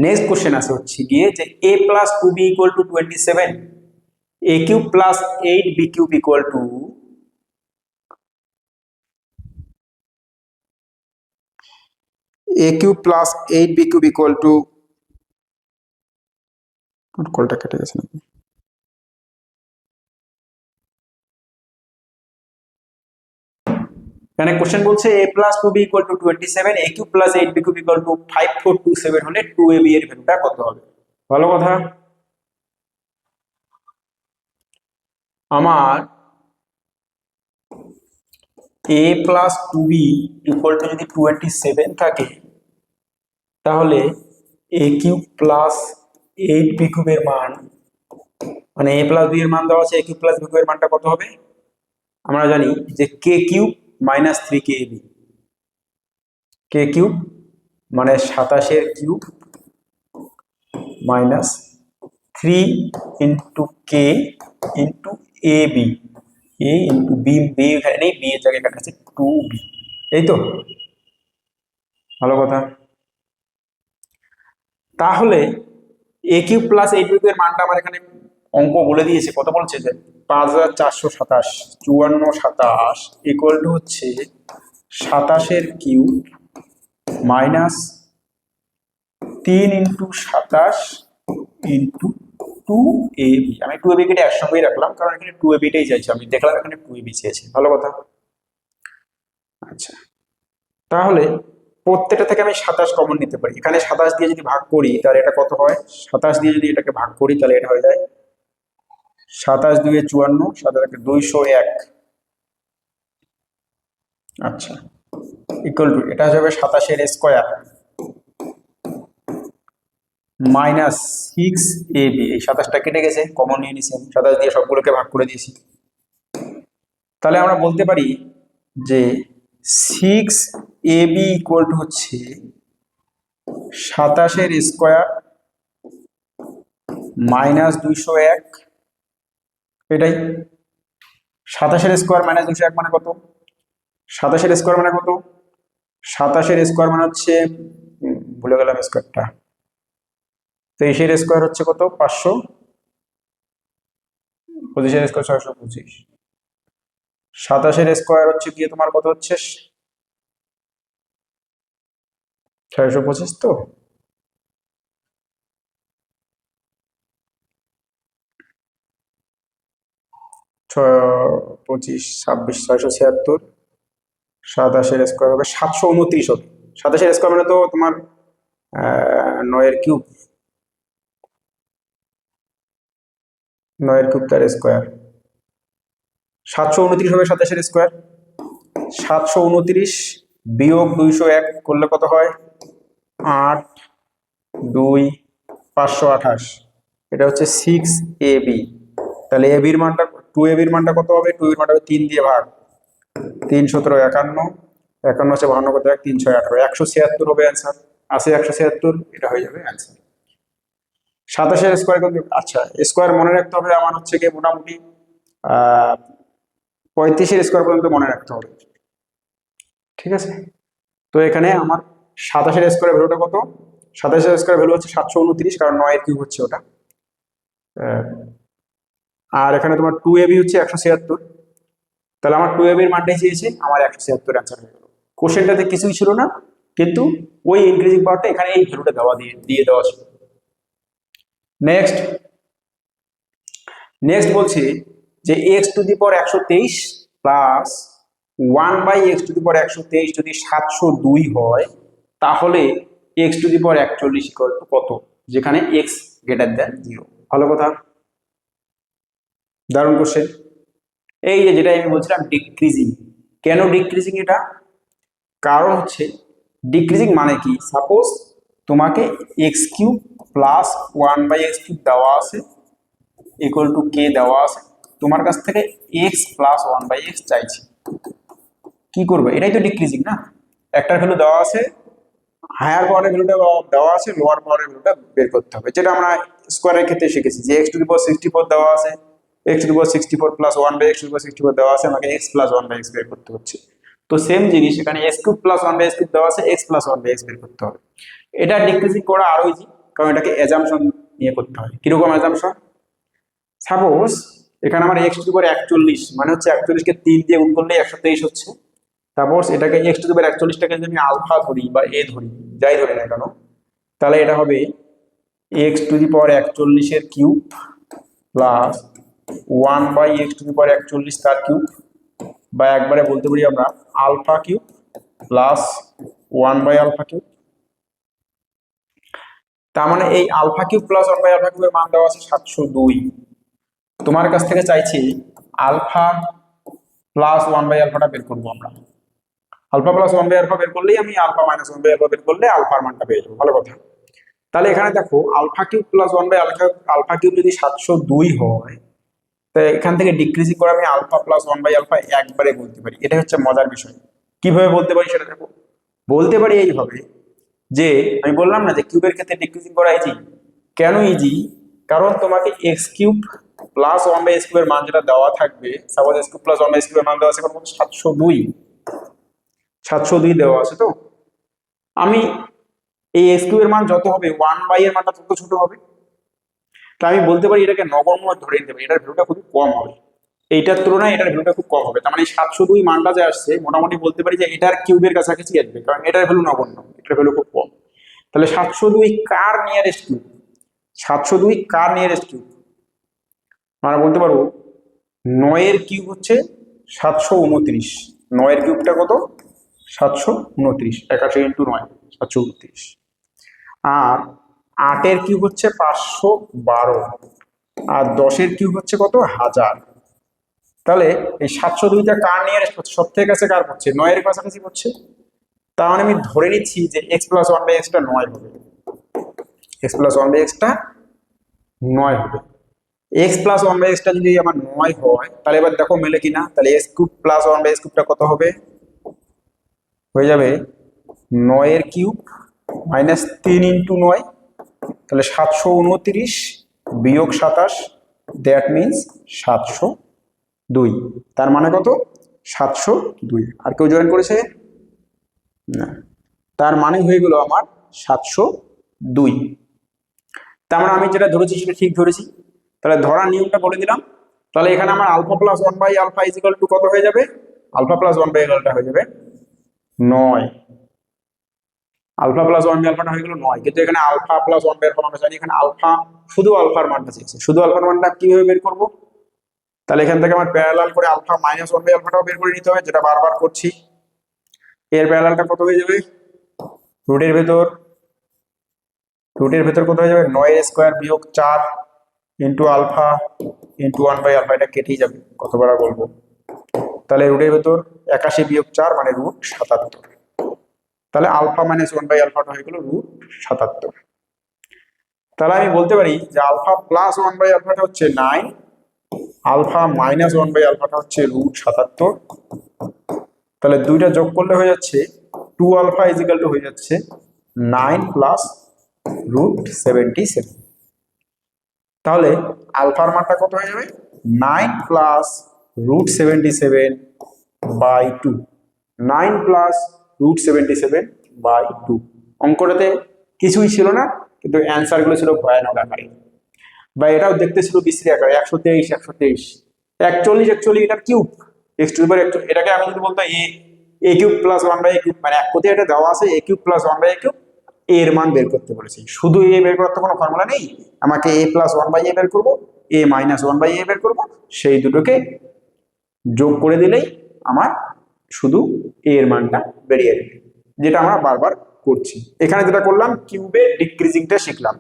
[SPEAKER 1] নেক্সট কোশ্চেন আছে হচ্ছে গিয়ে যে a plus 2b equal to 27, a cube plus 8b cube equal two a cube plus 8b cube equal two, কলটা কেটে গেছে নাকি? এখানে কোশ্চেন বলছে a plus 2b equal to 27, a cube plus 8b cube equal two 5427 হলে 2ab এর ভ্যালুটা কত হবে? ভালো কথা। আমার a plus 2b equal to যদি 27 থাকে, তাহলে a কিউব প্লাস 8b কিউবের মান, মানে a প্লাস b এর মান দেওয়া আছে, a কিউব প্লাস b কিউবের মানটা কত হবে? আমরা জানি যে k cube minus 3kab, k cube মানে 27 এর cube minus 3 into k into a B, A into B, B এখানে নেই, বি এর জায়গায় এখানে আছে 2b, এই তো? ভালো কথা। তাহলে এ কিউব প্লাস 8b এর মানটা আমার এখানে অঙ্ক বলে দিয়েছে, কত বলছে যে 5427, 5427 ইকুয়াল টু হচ্ছে 27 এর cube minus 3 into 27 into 2ab। আমি 2ab কেটে একসঙ্গেই রাখলাম, কারণ এখানে 2ab-টাই চাইছে, আমি দেখলাম এখানে 2ab চেয়েছে। ভালো কথা। আচ্ছা, তাহলে প্রত্যেকটা থেকে আমি 27 কমন নিতে পারি। এখানে 27 দিয়ে যদি ভাগ করি তাহলে এটা কত হয়, 27 দিয়ে যদি এটাকে ভাগ করি তাহলে এটা হয়ে যায় 27 2 54, 27 201। আচ্ছা, ইকুয়াল টু এটা যাবে 27 এর স্কোয়ার মাইনাস 6ab, এই 27টা কেটে গেছে, কমন নিয়ে নিছি, 27 দিয়ে সবগুলোকে ভাগ করে দিয়েছি। তাহলে আমরা বলতে পারি যে 6ab ইকুয়াল টু হচ্ছে 27 এর স্কোয়ার মাইনাস 201, এটাই। 27 এর স্কোয়ার মাইনাস 201 মানে কত? 27 এর স্কোয়ার মানে কত? 27 এর স্কোয়ার মানে হচ্ছে, ভুলে গেলাম স্কোয়ারটা, 23 এর স্কোয়ার হচ্ছে কত, 500, 25 এর স্কোয়ার 625, 27 এর স্কোয়ার হচ্ছে গিয়ে তোমার কত হচ্ছে, 625, তো 25 26 676, 27 এর স্কোয়ার হবে 729 হবে। 27 এর স্কোয়ার মানে তো তোমার 9 এর কিউব, 9 এর কিউব তার স্কোয়ার, 729 হবে 27 এর স্কোয়ার। 729 বিয়োগ 201 করলে কত হয়? 8 2 528, এটা হচ্ছে 6ab। তাহলে ab এর মানটা 2ab এর মানটা কত হবে? 2 এর মানটা হবে 3 দিয়ে ভাগ, 3 17 51, 51 হচ্ছে 52 কত এক 3 6 18, 176 হবে অ্যান্সার। আছে 176, এটা হয়ে যাবে অ্যান্সার। 27 এর স্কয়ার কত? আচ্ছা, স্কয়ার মনে রাখতে হবে আমার হচ্ছে কি মোটামুটি 35 এর স্কয়ার পর্যন্ত মনে রাখতে হবে, ঠিক আছে? তো এখানে আমার 27 এর স্কয়ার ভ্যালুটা কত? 27 এর স্কয়ার ভ্যালু হচ্ছে 729, কারণ 9 এর কিউব হচ্ছে ওটা। আর এখানে তোমার 2ab হচ্ছে 176, তাহলে আমার 2ab এর মানটাই চেয়েছে, আমার 176 অ্যান্সার হয়ে গেল। কোশ্চেনটাতে কিছুই ছিল না, কিন্তু ওই ইনক্রিজিং পাওয়ারটা এখানে এই ভ্যালুটা দিয়ে দেওয়া ছিল। নেক্সট বলছি যে x to the power 123 plus 1/x to the power 123 যদি 702 হয়, তাহলে x to the power 41 equal to কত, যেখানে x গ্রেটার দ্যান 0। ভালো কথা, দারুণ কোশ্চেন। এই যে যেটা আমি বলছিলাম ডিক্রিজিং, কেন ডিক্রিজিং? এটা কারণ হচ্ছে ডিক্রিজিং মানে কি, সাপোজ তোমাকে x cube plus 1/x cube দেওয়া আছে ইকুয়াল টু k দেওয়া আছে, তোমার কাছ থেকে x প্লাস 1/x চাইছি, কি করবে? এটাই তো ডিক্রিজিং না? একটার ভ্যালু দেওয়া আছে, হায়ার পাওয়ারের ভ্যালুটা দেওয়া আছে, লোয়ার পাওয়ারের ভ্যালুটা বের করতে হবে, যেটা আমরা স্কোয়ারের ক্ষেত্রে শিখেছি যে x টু দি পাওয়ার 64 দেওয়া আছে, x to the power 64 plus 1/x to the power 64 দেওয়া আছে, আমাকে x প্লাস 1/x বের করতে হচ্ছে। তো সেম জিনিস এখানে x cube plus 1/x cube দেওয়া আছে, x প্লাস 1/x বের করতে হবে। এটা ডিক্রিজিং করা আরো ইজি, কারণ এটাকে অ্যাজাম্পশন নিয়ে করতে হয়। কিরকম অ্যাজাম্পশন? সাপোজ এখানে আমার x টু দি পাওয়ার 41 মানে হচ্ছে 41 কে 3 দিয়ে গুণ করলে 123 হচ্ছে। সাপোজ এটাকে x টু দি পাওয়ার 41 টাকে যদি আমি আলফা ধরি বা a ধরি, যাই ধরি না কেন, তাহলে এটা হবে x টু দি পাওয়ার 41 এর cube plus 1/x to the power 41 তার কিউব, বা একবারে বলতে পারি আমরা আলফা কিউব প্লাস 1/আলফা কিউব। তার মানে এই আলফা কিউব প্লাস 1/আলফা কিউবের মান দেওয়া আছে 702। তোমার কাছ থেকে চাইছি আলফা প্লাস 1/আলফাটা বের করবো আমরা। আলফা প্লাস 1/আলফা বের করলেই আমি আলফা মাইনাস 1/আলফা বের করলে আলফার মানটা পেয়ে যাবো। ভালো কথা। তাহলে এখানে দেখো আলফা কিউব প্লাস 1/আলফা কিউব যদি 702 হয়, তো এখান থেকে ডিক্রিজিং করে আমি আলফা প্লাস 1/আলফা একবারে বলতে পারি। এটা হচ্ছে মজার বিষয়। কিভাবে বলতে পারি সেটা দেখো। বলতে পারি এইভাবে যে আমি বললাম না যে কিউবের ক্ষেত্রে ডিক্রিজিং করা ইজি। কেন ইজি? কারণ তোমাকে x কিউব প্লাস 1/x কিউবের মান যেটা দেওয়া থাকবে, suppose x cube plus 1/x কিউবের মান দেওয়া আছে কত? 702 দেওয়া আছে। তো আমি এই x কিউবের মান যত হবে 1/, এর মানটা তত ছোট হবে। তা আমি বলতে পারি এটাকে নগণ্য ধরে নিতে পারি, এটার ভ্যালুটা খুবই কম হবে, এইটার তুলনায় এটার ভ্যালুটা খুব কম হবে। তার মানে 702 মানটা যে আসছে মোটামুটি বলতে পারি যে এটার কিউবের কাছাকাছি আসবে, কারণ এটার ভ্যালু নগণ্য, এটার ভ্যালু খুব কম। তাহলে 702 কার নিয়ারেস্ট কিউব? 702 কার নিয়ারেস্ট কিউব? আমরা বলতে পারবো 9 এর কিউব হচ্ছে 729। 9 এর কিউবটা কত? 729, 81 ইন্টু 9 729। আর 8 এর কিউব হচ্ছে 512, আর 10 এর কিউব হচ্ছে কত? 1000। তাহলে এই 702টা কার নিয়ারেস্ট হচ্ছে? সব থেকে কাছে কার পড়ছে? 9 এর কাছাকাছি পড়ছে। তার মানে আমি ধরে নিচ্ছি যে x প্লাস 1/x টা 9 হবে, x প্লাস 1/x টা 9 হবে। x প্লাস 1/x টা যদি আমার 9 হয়, তাহলে এবার দেখো মেলে কিনা। তাহলে x কিউব প্লাস 1/x কিউবটা কত হবে? হয়ে যাবে 9 এর কিউব মাইনাস 3 ইন্টু 9, তাহলে 729 বিয়োগ 27, দ্যাট মিনস 702। তার মানে কত? 702। আর কেউ জয়েন করেছে না? তার মানে হয়ে গেল আমার 702। তার মানে আমি যেটা ধরেছি সেটা ঠিক ধরেছি। তাহলে ধরার নিয়মটা বলে দিলাম। তাহলে এখানে আমার আলফা প্লাস 1/আলফা ইজ ইকুয়াল টু কত হয়ে যাবে? আলফা প্লাস 1/আলফা হয়ে যাবে 9। আলফা প্লাস 1/আলফাটা হয়ে গেল 9, কিন্তু এখানে আলফা প্লাস 1/আলফা আমরা জানি, এখানে আলফা শুধু আলফার মানটা চেয়েছে। শুধু আলফার মানটা কিভাবে বের করব? তাহলে এখান থেকে আমার প্যারালাল করে আলফা মাইনাস 1/আলফাটাও বের করে নিতে হবে, যেটা বারবার করছি। এর প্যারালালটা কত হয়ে যাবে? রুটের ভেতর কত হয়ে যাবে? 9 এর স্কয়ার বিয়োগ 4 ইন্টু আলফা ইন্টু 1/আলফা, এটা কেটেই যাবে, কতবার বলবো। তাহলে রুটের ভেতর 81 বিয়োগ 4 মানে √77। তাহলে আলফা মাইনাস 1/আলফাটা হয়ে গেল √77। তাহলে আমি বলতে পারি যে আলফা প্লাস 1/আলফাটা হচ্ছে 9, আলফা মাইনাস 1/আলফাটা হচ্ছে √77। তাহলে দুইটা যোগ করলে হয়ে যাচ্ছে 2 আলফা ইজিক্যাল টু হয়ে যাচ্ছে 9 প্লাস √77। তাহলে আলফার মানটা কত হয়ে যাবে? 9 প্লাস √77 বাই 2, 9 প্লাস √77/2। অঙ্কটাতে কিছুই ছিল না, কিন্তু অ্যান্সার গুলো ছিল ভয়ানক আকারে, বা এটাও দেখতে ছিল বিশ্রী আকারে 123 123 41 41 এটার কিউব x টু দি পাওয়ার 1। এটাকে আমি যদি বলতাম a cube plus 1/a cube, মানে এক কোথায় এটা দেওয়া আছে a cube plus 1/a cube, এর মান বের করতে বলেছি। শুধু a বের করার তো কোনো ফর্মুলা নেই, আমাকে a প্লাস 1/a বের করব, a মাইনাস 1/a বের করব, সেই দুটোকে যোগ করে দিলেই আমার শুধু a এর মানটা বেরিয়ে যাবে, যেটা আমরা বারবার করছি। এখানে যেটা করলাম কিউবে ডিক্রিজিংটা শিখলাম।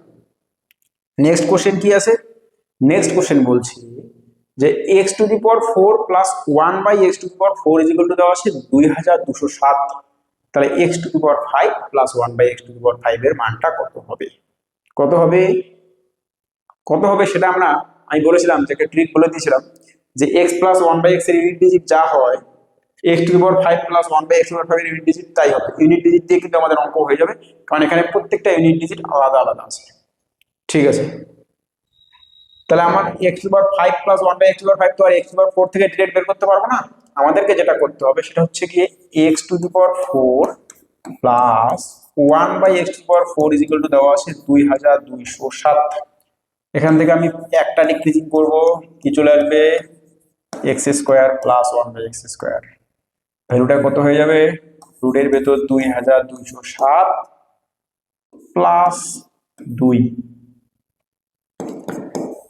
[SPEAKER 1] নেক্সট কোশ্চেন কি আছে? নেক্সট কোশ্চেন বলছি যে x to the power 4 plus 1/x to the power 4 equal to দেওয়া আছে 2207। তাহলে x to the power 5 plus 1/x to the power 5 এর মানটা কত হবে? কত হবে? কত হবে সেটা আমি বলেছিলাম যে একটা ট্রিক বলে দিয়েছিলাম যে x প্লাস 1/x এর ইউনিট ডিজিট যা হয়, x to the power 5 plus 1/x to the power 5 এর ইউনিট ডিজিট তাই হবে। ইউনিট ডিজিট দিয়ে কিন্তু আমাদের অঙ্ক হয়ে যাবে, কারণ এখানে প্রত্যেকটা ইউনিট ডিজিট আলাদা আলাদা আছে। ঠিক আছে, তাহলে আমার x to the power 5 plus 1/x to the power 5 তো আর x টু দি পাওয়ার 4 থেকে ডিরেক্ট বের করতে পারবো না। আমাদেরকে যেটা করতে হবে সেটা হচ্ছে কি x to the power 4 plus 1/x to the power 4 is equal to দেওয়া আছে 2207। এখান থেকে আমি একটা ডিক্রিজিং করব, কি চলে আসবে? x square plus 1/x square. ভ্যালুটা কত হয়ে যাবে? রুটের ভেতর 2207 প্লাস 2,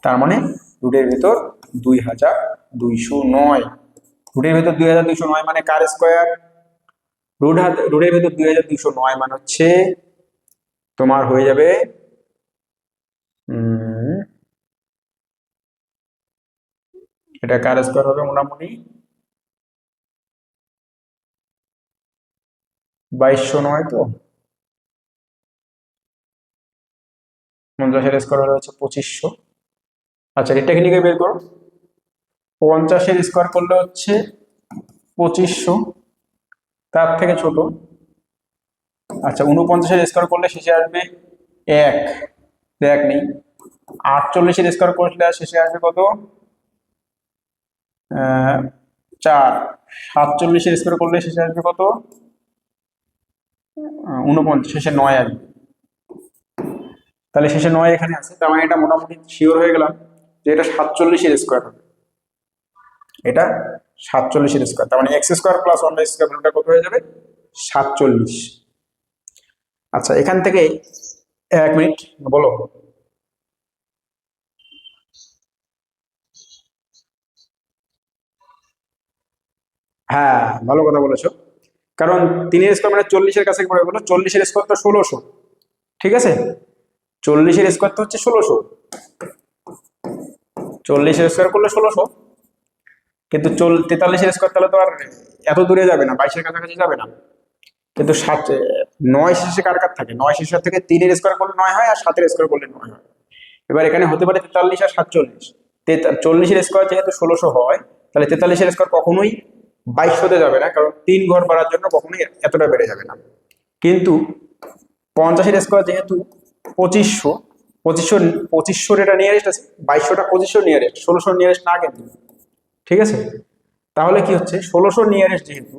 [SPEAKER 1] তার মানে রুটের ভেতর 2209। রুটের ভেতর 2209 মানে কার স্কয়ার? রুটের ভেতর 2209 মানে হচ্ছে তোমার হয়ে যাবে এটা কার স্কয়ার হবে মোটামুটি 2209। তো 50 এর স্কয়ার হলে হচ্ছে 2500। আচ্ছা, এটা টেকনিকে বের করো। 50 এর স্কয়ার করলে হচ্ছে 2500, তার থেকে ছোট। আচ্ছা, 49 এর স্কয়ার করলে শেষে আসবে 1, 1 নেই। 48 এর স্কয়ার করলে শেষে আসবে কত? 4। 47 এর স্কয়ার করলে শেষে আসবে কত? 49, শেষে 9 আসবে। তাহলে শেষে 9 এখানে আছে, তার মানে এটা মোটামুটি শিওর হয়ে গেলাম যে এটা 47 এর স্কয়ার হবে। এটা 47 এর স্কয়ার, তার মানে x square plus 1/x square ভ্যালুটা কত হয়ে যাবে? 47। আচ্ছা, এখান থেকে 1 মিনিট বলো। হ্যাঁ, ভালো কথা বলেছো, কারণ 3 এর স্কয়ার মানে 40 এর কাছে পড়ে গেল। 40 এর স্কয়ার তো 1600, ঠিক আছে? 40 এর স্কয়ার তো হচ্ছে 1600, 40 এর স্কয়ার করলে 1600, কিন্তু 43 এর স্কয়ার তাহলে তো আর এত দূরে যাবে না, 22 এর কাছাকাছি যাবে না। কিন্তু 9 শেষে কার কার থাকে? 9 শেষের থেকে 3 এর স্কয়ার করলে 9 হয়, আর 7 এর স্কয়ার করলে 9 হয়। এবার এখানে হতে পারে 43 আর 47। 40 এর স্কয়ার যেহেতু 1600 হয়, তাহলে 43 এর স্কয়ার কখনোই 2200 যাবে না, কারণ 3 ঘর বাড়ার জন্য কখনোই এতটা বেড়ে যাবে না। কিন্তু 50 এর স্কয়ার যেহেতু 2500, 2500 এটা নিয়ারেস্ট আছে, 2200টা 2500 নিয়ারেস্ট, 1600 নিয়ারেস্ট না কিন্তু। ঠিক আছে, তাহলে কি হচ্ছে 1600 নিয়ারেস্ট যেহেতু,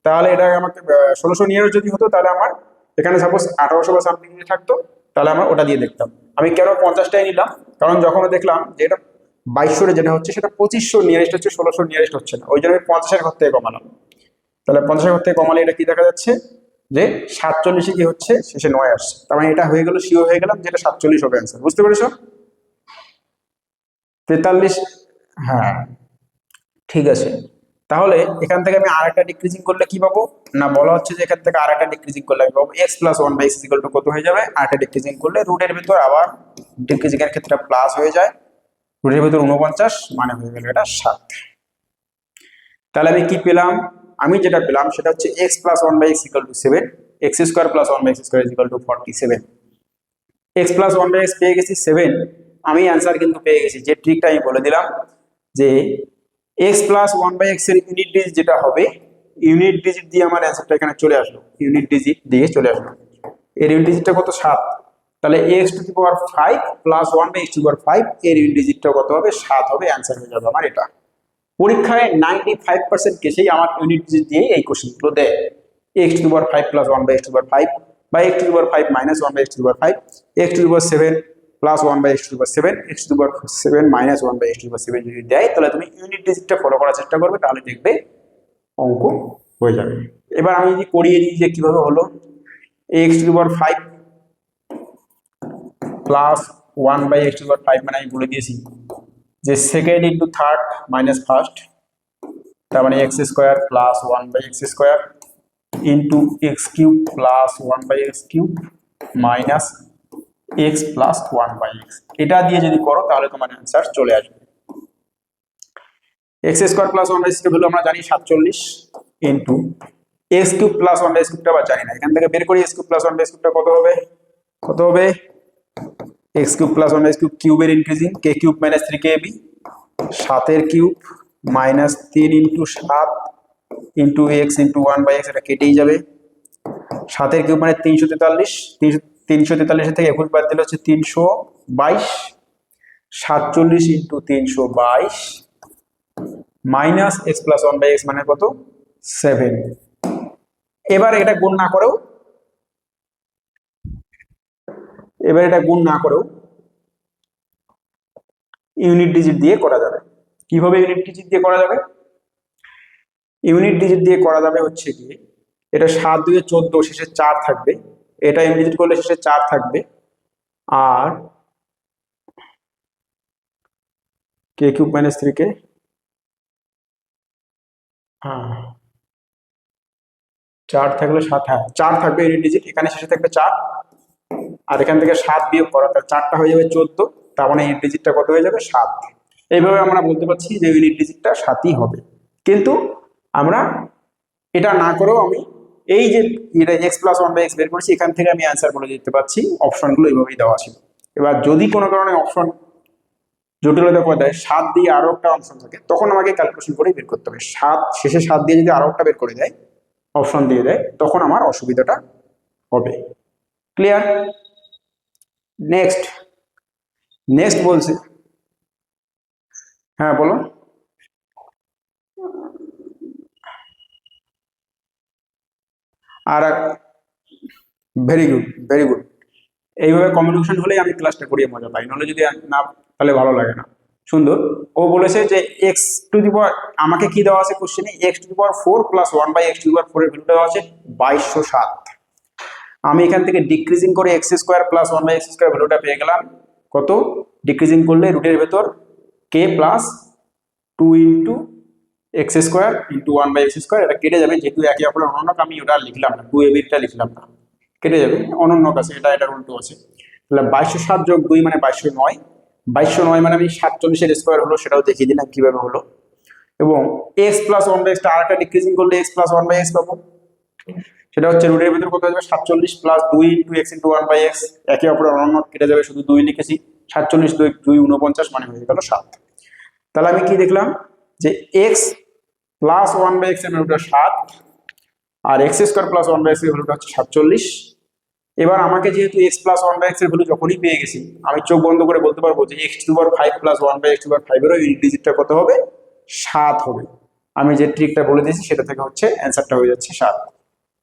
[SPEAKER 1] তাহলে এটা আমাকে 1600 নিয়ারেস্ট যদি হতো, তাহলে আমার এখানে সাপোজ 1800 বা সামথিং যদি থাকতো, তাহলে আমরা ওটা দিয়ে দেখতাম। আমি কেন 50টাই নিলাম? কারণ যখন দেখলাম যে এটা 2200 যেটা হচ্ছে সেটা 2500 নিয়ারেস্ট হচ্ছে, 1600 নিয়ারেস্ট হচ্ছে না, ওই জন্য আমি 50-এর ঘর থেকে কমালাম। তাহলে 50-এর ঘর থেকে কমালে এটা কি দেখা যাচ্ছে যে 47 কি হচ্ছে, শেষে 9 আসছে। তার মানে এটা হয়ে গেল, শিওর হয়ে গেলাম যেটা 47 হবে অ্যান্সার। বুঝতে পেরেছো? 43, হ্যাঁ ঠিক আছে। তাহলে এখান থেকে আমি আরেকটা ডিক্রিজিং করলে কি পাবো না, বলা হচ্ছে যে এখান থেকে আরেকটা ডিক্রিজিং করলে আমি পাবো x প্লাস 1/x ইকুয়াল টু কত হয়ে যাবে? আরেকটা ডিক্রিজিং করলে রুটের ভিতর আবার ডিক্রিজিং এর ক্ষেত্রে প্লাস হয়ে যায়, রুটের ভিতর 49 মানে হয়ে গেল এটা 7। তাহলে আমি কি পেলাম, আমি যেটা পেলাম সেটা হচ্ছে x plus one by x equal to 7, x square plus one by x square equal to 47। X plus one by x পেয়ে গেছি 7, আমি অ্যান্সার কিন্তু পেয়ে গেছি। যে ট্রিকটা আমি বলে দিলাম যে x plus one by x এর ইউনিট ডিজিট যেটা হবে, ইউনিট ডিজিট দিয়ে আমার অ্যান্সারটা এখানে চলে আসলো, ইউনিট ডিজিট দিয়ে চলে আসলো। এর ইউনিট ডিজিটটা কত, 7। তাহলে x to the power 5 plus one by x to the power 5 এর ইউনিট ডিজিটটা কত হবে, 7 হবে। অ্যান্সার হয়ে যাবে আমার এটা। পরীক্ষায় 95% কেসেই আমার ইউনিট ডিজিট দিয়ে এই কোশ্চেনগুলো দেয়। X to the power 5 plus one by x to the power 5 বা x to the power 5 minus one by x to the power 5, x to the power 7 plus one by x to the power 7, x to the power 7 minus one by x to the power 7 যদি দেয়, তাহলে তুমি unit ডিজিটটা follow করার চেষ্টা করবে, তাহলে দেখবে অঙ্ক হয়ে যাবে। এবার আমি যদি করিয়ে দিই যে কিভাবে হলো, x to the power 5 plus one by x to the power 5 মানে আমি বলে দিয়েছি যে second into third minus first, তার মানে x square plus one by x square into x cube plus one by x cube minus x plus one by x. এটা দিয়ে যদি করো তাহলে তোমার অ্যান্সার চলে আসবে। X square plus one by x value আমরা জানি 47 into x cube plus one by x কিউবটা আবার জানি না, এখান থেকে বের করি x cube plus one by x কিউবটা কত হবে, কত হবে x cube plus one by x cube, কিউবের increasing k cube minus 3kb, 7 cube minus 3 into 7 into x into one by x, এটা কেটেই যাবে। 7 কিউব মানে 343, 343 থেকে 21 বাদ দিলে হচ্ছে 322, 47 into 322 minus x plus one by x মানে কত, 7। এবার এটা গুণ না করেও ইউনিট ডিজিট দিয়ে করা যাবে। কিভাবে ইউনিট ডিজিট দিয়ে করা যাবে, ইউনিট ডিজিট দিয়ে করা যাবে হচ্ছে কি, এটা 7 2 14 শেষে 4 থাকবে, এটা ইউনিট ডিজিট করলে শেষে 4 থাকবে, আর কে কিউব মাইনাস 3k, হ্যাঁ 4 থাকলে 7, হ্যাঁ 4 থাকবে ইউনিট ডিজিট, এখানে শেষে থাকবে 4, আর এখান থেকে 7 বিয়োগ করা, তার 4টা হয়ে যাবে 14, তার মানে ইউনিট ডিজিটটা কত হয়ে যাবে, 7। এইভাবে আমরা বলতে পারছি যে ইউনিট ডিজিটটা 7ই হবে। কিন্তু আমরা এটা না করেও আমি এই যে এটা x plus one by x বের করেছি, এখান থেকে আমি অ্যান্সার বলে দিতে পারছি, অপশনগুলো এইভাবেই দেওয়া ছিল। এবার যদি কোনো কারণে অপশন জটিলতা করে দেয়, 7 দিয়ে আরো একটা অপশন থাকে, তখন আমাকে ক্যালকুলেশন করে বের করতে হবে। 7 শেষে 7 দিয়ে যদি আরো একটা বের করে দেয়, অপশন দিয়ে দেয়, তখন আমার অসুবিধাটা হবে। ক্লিয়ার? নেক্সট বলছে, হ্যাঁ বলো। আর ভেরি গুড, এইভাবে কমিউনিকেশন হলেই আমি ক্লাসটা করিয়ে মজা পাই, নাহলে যদি না তাহলে ভালো লাগে না। সুন্দর। ও বলেছে যে এক্স টু দি পাওয়ার, আমাকে কি দেওয়া আছে কোশ্চেনে, x to the power 4 plus one by x to the power 4 এর ভ্যালু দেওয়া আছে 2207। আমি এখান থেকে ডিক্রিজিং করে x square plus one by x square ভ্যালুটা পেয়ে গেলাম কত, ডিক্রিজিং করলে রুটের ভেতর k plus 2 into x square into one by x square, এটা কেটে যাবে, যেহেতু একে অপরের অনন্যক, আমি ওটা লিখলাম না, 2ab লিখলাম না, কেটে যাবে, অনন্যক আছে, এটার উল্টো আছে। তাহলে 2207 যোগ 2 মানে 2209, 2209 মানে আমি 47 এর স্কোয়ার হলো, সেটাও দেখিয়ে দিলাম কিভাবে হলো। এবং এক্স প্লাস ওয়ান বাই এক্সটা আরেকটা ডিক্রিজিং করলে x plus one by x পাবো, সেটা হচ্ছে রুটের ভিতর কত যাবে, 47 plus 2 into x into one by x, একে অপরের অনন্যক, কেটে যাবে, শুধু 2 লিখেছি, 47 2 49 মানে হয়ে গেল 7। তাহলে আমি কি দেখলাম যে x plus one by x এর ভ্যালুটা 7, আর x square plus one by x এর ভ্যালুটা হচ্ছে 47। এবার আমাকে যেহেতু x plus one by x এর ভ্যালু যখনই পেয়ে গেছি, আমি চোখ বন্ধ করে বলতে পারবো যে x to the power 5 plus one by x to the power 5 এর ইউনিট ডিজিটটা কত হবে, 7 হবে। আমি যে ট্রিকটা বলে দিয়েছি সেটা থেকে হচ্ছে অ্যান্সারটা হয়ে যাচ্ছে 7।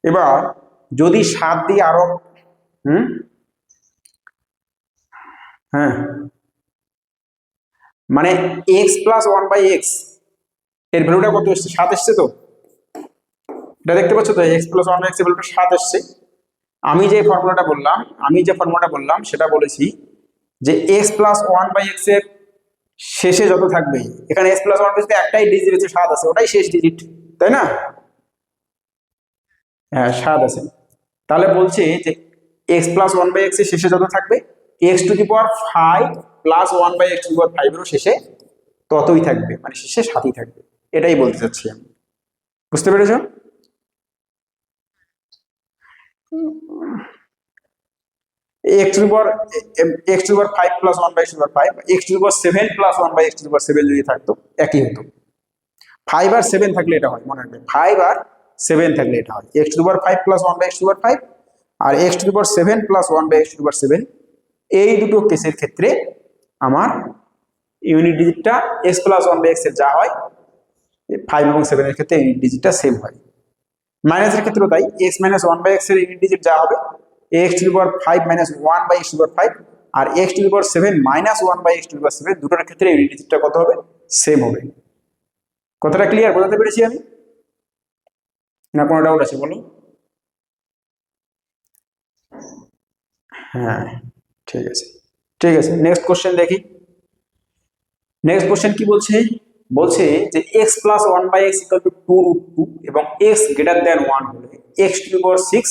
[SPEAKER 1] এবার যদি 7 দিয়ে আরো হ্যাঁ মানে x plus one by x এর ভ্যালুটা কত এসছে, 7 এসছে, তো এটা দেখতে পাচ্ছ তো, x plus one by x এর ভ্যালুটা 7 এসছে। আমি যে ফর্মুলাটা বললাম সেটা বলেছি যে x plus one by x এর শেষে যত থাকবে, এখানে x plus one by x একটাই ডিজিট আছে, 7 আছে, ওটাই শেষ ডিজিট, তাই না? হ্যাঁ 7 আছে। তাহলে বলছে যে x plus one by x এর শেষে যত থাকবে, x to the power 5 plus one by x to the power 5 এরও শেষে ততই থাকবে, মানে শেষে 7ই থাকবে, এটাই বলতে চাচ্ছি আমি। বুঝতে পেরেছো? x to the power x to the power 5 plus 1 by x to the power 5, x to the power 7 plus 1 by x to the power 7 যদি থাকতো একই হতো। 5 আর 7 থাকলে এটা হয়, মনে রাখবে 5 আর 7 থাকলে এটা হয় x to the power 5 plus 1 by x to the power 5 R x to the power 7 plus 1 by x to the power 7। এই দুটো কেসের ক্ষেত্রে আমার unit ডিজিটটা x plus 1 by x এর যা হয় 5 এবং 7 এর ক্ষেত্রে ইউনিট ডিজিটটা সেম হয়। মাইনাসের ক্ষেত্রেও তাই, x minus 1 by x এর ইউনিট ডিজিট যা হবে x to the power 5 minus 1 by x to the power 5 R x to the power 7 minus 1 by x to the power 7 দুটোর ক্ষেত্রে ইউনিট ডিজিটটা কত হবে? সেম হবে। কথাটা ক্লিয়ার বোঝাতে পেরেছি আমি, না কোনো ডাউট আছে বলো? হ্যাঁ ঠিক আছে, ঠিক আছে। নেক্সট কোশ্চেন দেখি। নেক্সট কোশ্চেন কি বলছে? বলছে যে x plus 1 by x equal to 2 root 2 এবং x greater than 1 হলে x to the power 6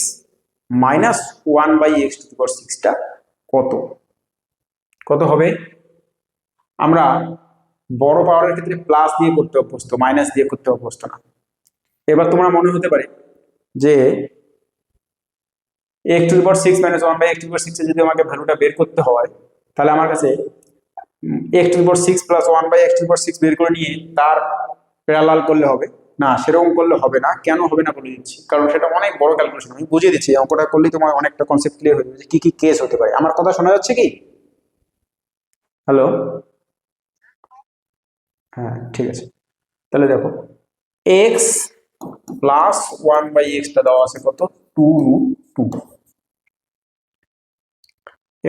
[SPEAKER 1] minus 1 by x to the power 6 টা কত? কত হবে? আমরা বড় পাওয়ারের ক্ষেত্রে প্লাস দিয়ে করতে অভ্যস্ত, মাইনাস দিয়ে করতে অভ্যস্ত না। এবার তোমার মনে হতে পারে যে x to the power 6 minus 1 by x to the power 6 এর যদি আমাকে ভ্যালুটা বের করতে হয় তাহলে আমার কাছে x to the power 6 plus 1 by x to the power 6 বের করে নিয়ে তার প্যারালাল করলে হবে না, সেরকম করলে হবে না। কেন হবে না বলে দিচ্ছি, কারণ সেটা অনেক বড় ক্যালকুলেশন। আমি বুঝিয়ে দিচ্ছি, অঙ্কটা করলেই তোমার অনেকটা কনসেপ্ট ক্লিয়ার হয়ে যাবে যে কি কি কেস হতে পারে। আমার কথা শোনা যাচ্ছে কি? হ্যালো? হ্যাঁ ঠিক আছে, তাহলে দেখো x প্লাস 1 বাই x টা দেওয়া আছে কত? 2 root 2।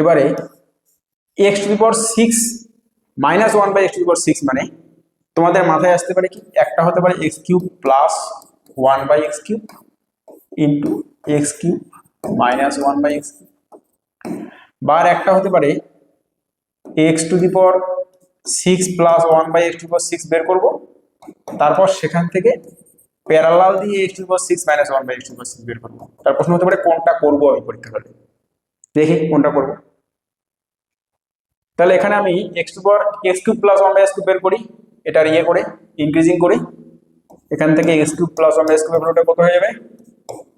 [SPEAKER 1] এবারে x to the power 6 minus 1 by x to the power 6 মানে তোমাদের মাথায় আসতে পারে কি, একটা হতে পারে x cube plus 1 by x cube into x cube minus 1 by x cube, বা একটা হতে পারে x to the power 6 plus 1 by x to the power 6 বের করব, তারপর সেখান থেকে প্যারালাল দিয়ে x to the power 6 minus 1 by x to the power 6 বের করব। তার প্রশ্ন হতে পারে কোনটা করব আমি পরীক্ষা হলে, দেখি কোনটা করব। তাহলে এখানে আমি x to the power x cube plus 1 by x cube বের করি, এটার ইয়ে করে ইনক্রিজিং করি। এখান থেকে x cube plus 1 by x cube ভ্যালুটা কত হয়ে যাবে?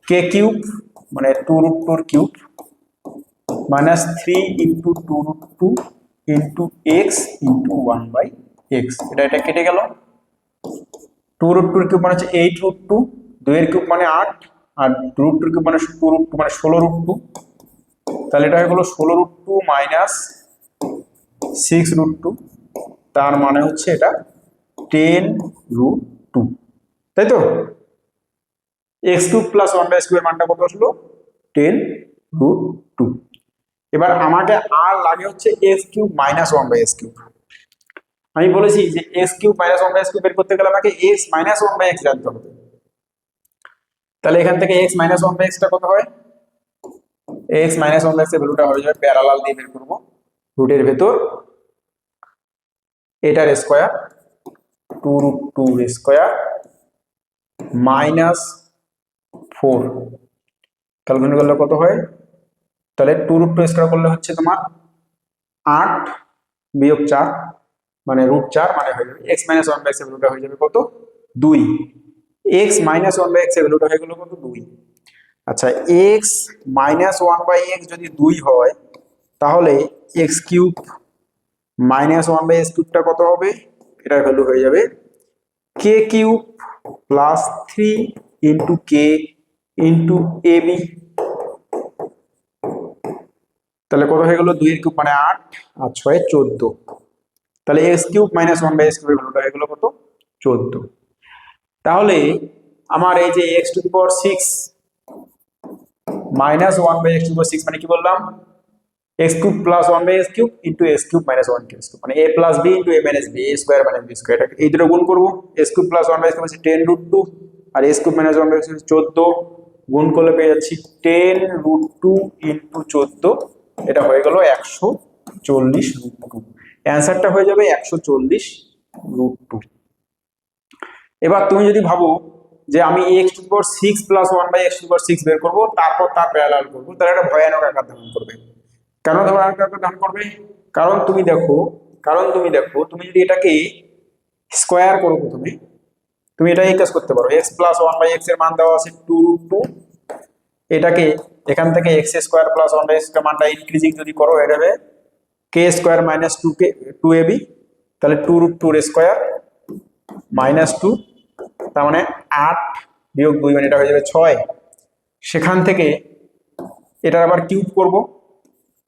[SPEAKER 1] k কিউব মানে 2 root 2 cube minus 3 into 2 root 2 into x into 1 by x। এটা কেটে গেল। 2 root 2 কিউব মানে হচ্ছে 8 root 2, 2 এর কিউব মানে 8 আর root 2 কিউব মানে 2 root 2 মানে 16 root 2। তাহলে এটা হয়ে গেল 16 root 2 minus 6 root 2, তার মানে হচ্ছে এটা 10 root 2, তাই তো? x cube plus 1 by x কিউবের মানটা কত আসলো? 10 root 2। এবার আমাকে আর লাগে হচ্ছে x cube minus 1 by x cube. আমি বলেছি যে x cube minus 1 by x cube বের করতে গেলে আমাকে x মাইনাস 1 বাই x জানতে হবে। তাহলে এখান থেকে x মাইনাস 1 বাই x টা কত হয়? x মাইনাস 1 বাই x এর ভ্যালুটা হয়ে যাবে, প্যারালাল দিয়ে বের করব, রুটের ভেতর এটার স্কয়ার 2 root 2 এর স্কয়ার মাইনাস 4। ক্যালকুলেট করলে কত হয়? তাহলে 2 root 2 স্কয়ার করলে হচ্ছে তোমার 8 বিয়োগ 4 মানে √4, মানে হয়ে যাবে x মাইনাস 1 বাই x এর ভ্যালুটা হয়ে যাবে কত? 2। x মাইনাস 1 বাই x এর ভ্যালুটা হয়ে গেল কত? 2। আচ্ছা, x মাইনাস 1 বাই x যদি 2 হয় তাহলে x cube minus 1 by x কিউবটা কত হবে? এটার ভ্যালু হয়ে যাবে k cube plus 3 into k into ab। তাহলে কত হয়ে গেল? 2 এর কিউব মানে 8 আর 6 14। তাহলে x cube minus 1 by x কিউবের ভ্যালুটা হয়ে গেল কত? 14। তাহলে আমার এই যে x to the power 6 minus 1 by x to the power 6 মানে কি বললাম? x cube plus 1 by x cube into x cube minus 1 cube মানে a plus b into a minus b, a square minus b square. এটা এই দুটো গুণ করব, x cube plus 1 by x cube হচ্ছে 10 root 2 আর x cube minus 1 by x cube 14, গুণ করলে পেয়ে যাচ্ছি 10 root 2 ইন্টু 14, এটা হয়ে গেল 140 root 2। অ্যান্সারটা হয়ে যাবে 140 root 2। এবার তুমি যদি ভাবো যে আমি x to the power 6 plus 1 by x to the power 6 বের করব, তারপর তার প্যারালাল করব, তাহলে এটা ভয়ানক আকার ধারণ করবে। কেন ভয়ানক আকার ধারণ করবে? কারণ তুমি দেখো তুমি যদি এটাকে স্কয়ার করো প্রথমে, তুমি এটা এই কাজ করতে পারো, x plus one by x এর মান দেওয়া আছে 2√2, এটাকে এখান থেকে x square plus one by x এর মানটা ইনক্রিজিং যদি করো এটা হবে কে স্কোয়ার মাইনাস 2ab, তাহলে 2√2 স্কোয়ার মাইনাস 2, তার মানে 8 বিয়োগ 2 মানে এটা হয়ে যাবে 6। সেখান থেকে এটার আবার কিউব করব,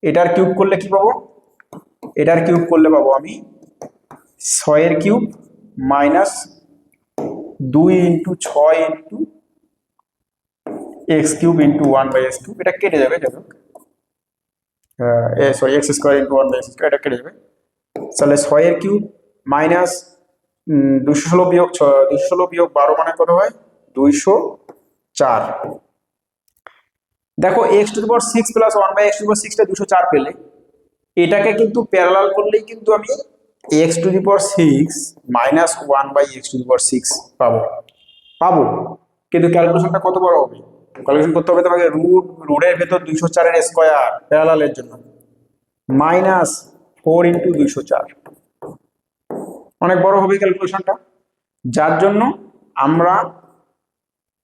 [SPEAKER 1] এটার কিউব করলে কি পাবো, এটার কিউব করলে পাবো আমি 6 এর cube minus 2 into 6 into x cube into 1/x cube, এটা কেটে যাবে, যাই হোক sorry x square into 1/x square, এটা কেটে যাবে। তাহলে 6 এর কিউব মাইনাস 216 বিয়োগ 216 বিয়োগ 12 মানে কত হয় 204। দেখো x to the power 6 plus 1/x to the power 6 টা 204 পেলে এটাকে কিন্তু প্যারালাল করলেই কিন্তু আমি x to the power 6 minus 1/x to the power 6 পাবো। কিন্তু ক্যালকুলেশনটা কত বড় হবে, ক্যালকুলেশন করতে হবে তোমাকে রুটের ভেতর 204 এর স্কয়ার প্যারালালের জন্য মাইনাস 4 ইন্টু 204, অনেক বড় হবে ক্যালকুলেশনটা। যার জন্য আমরা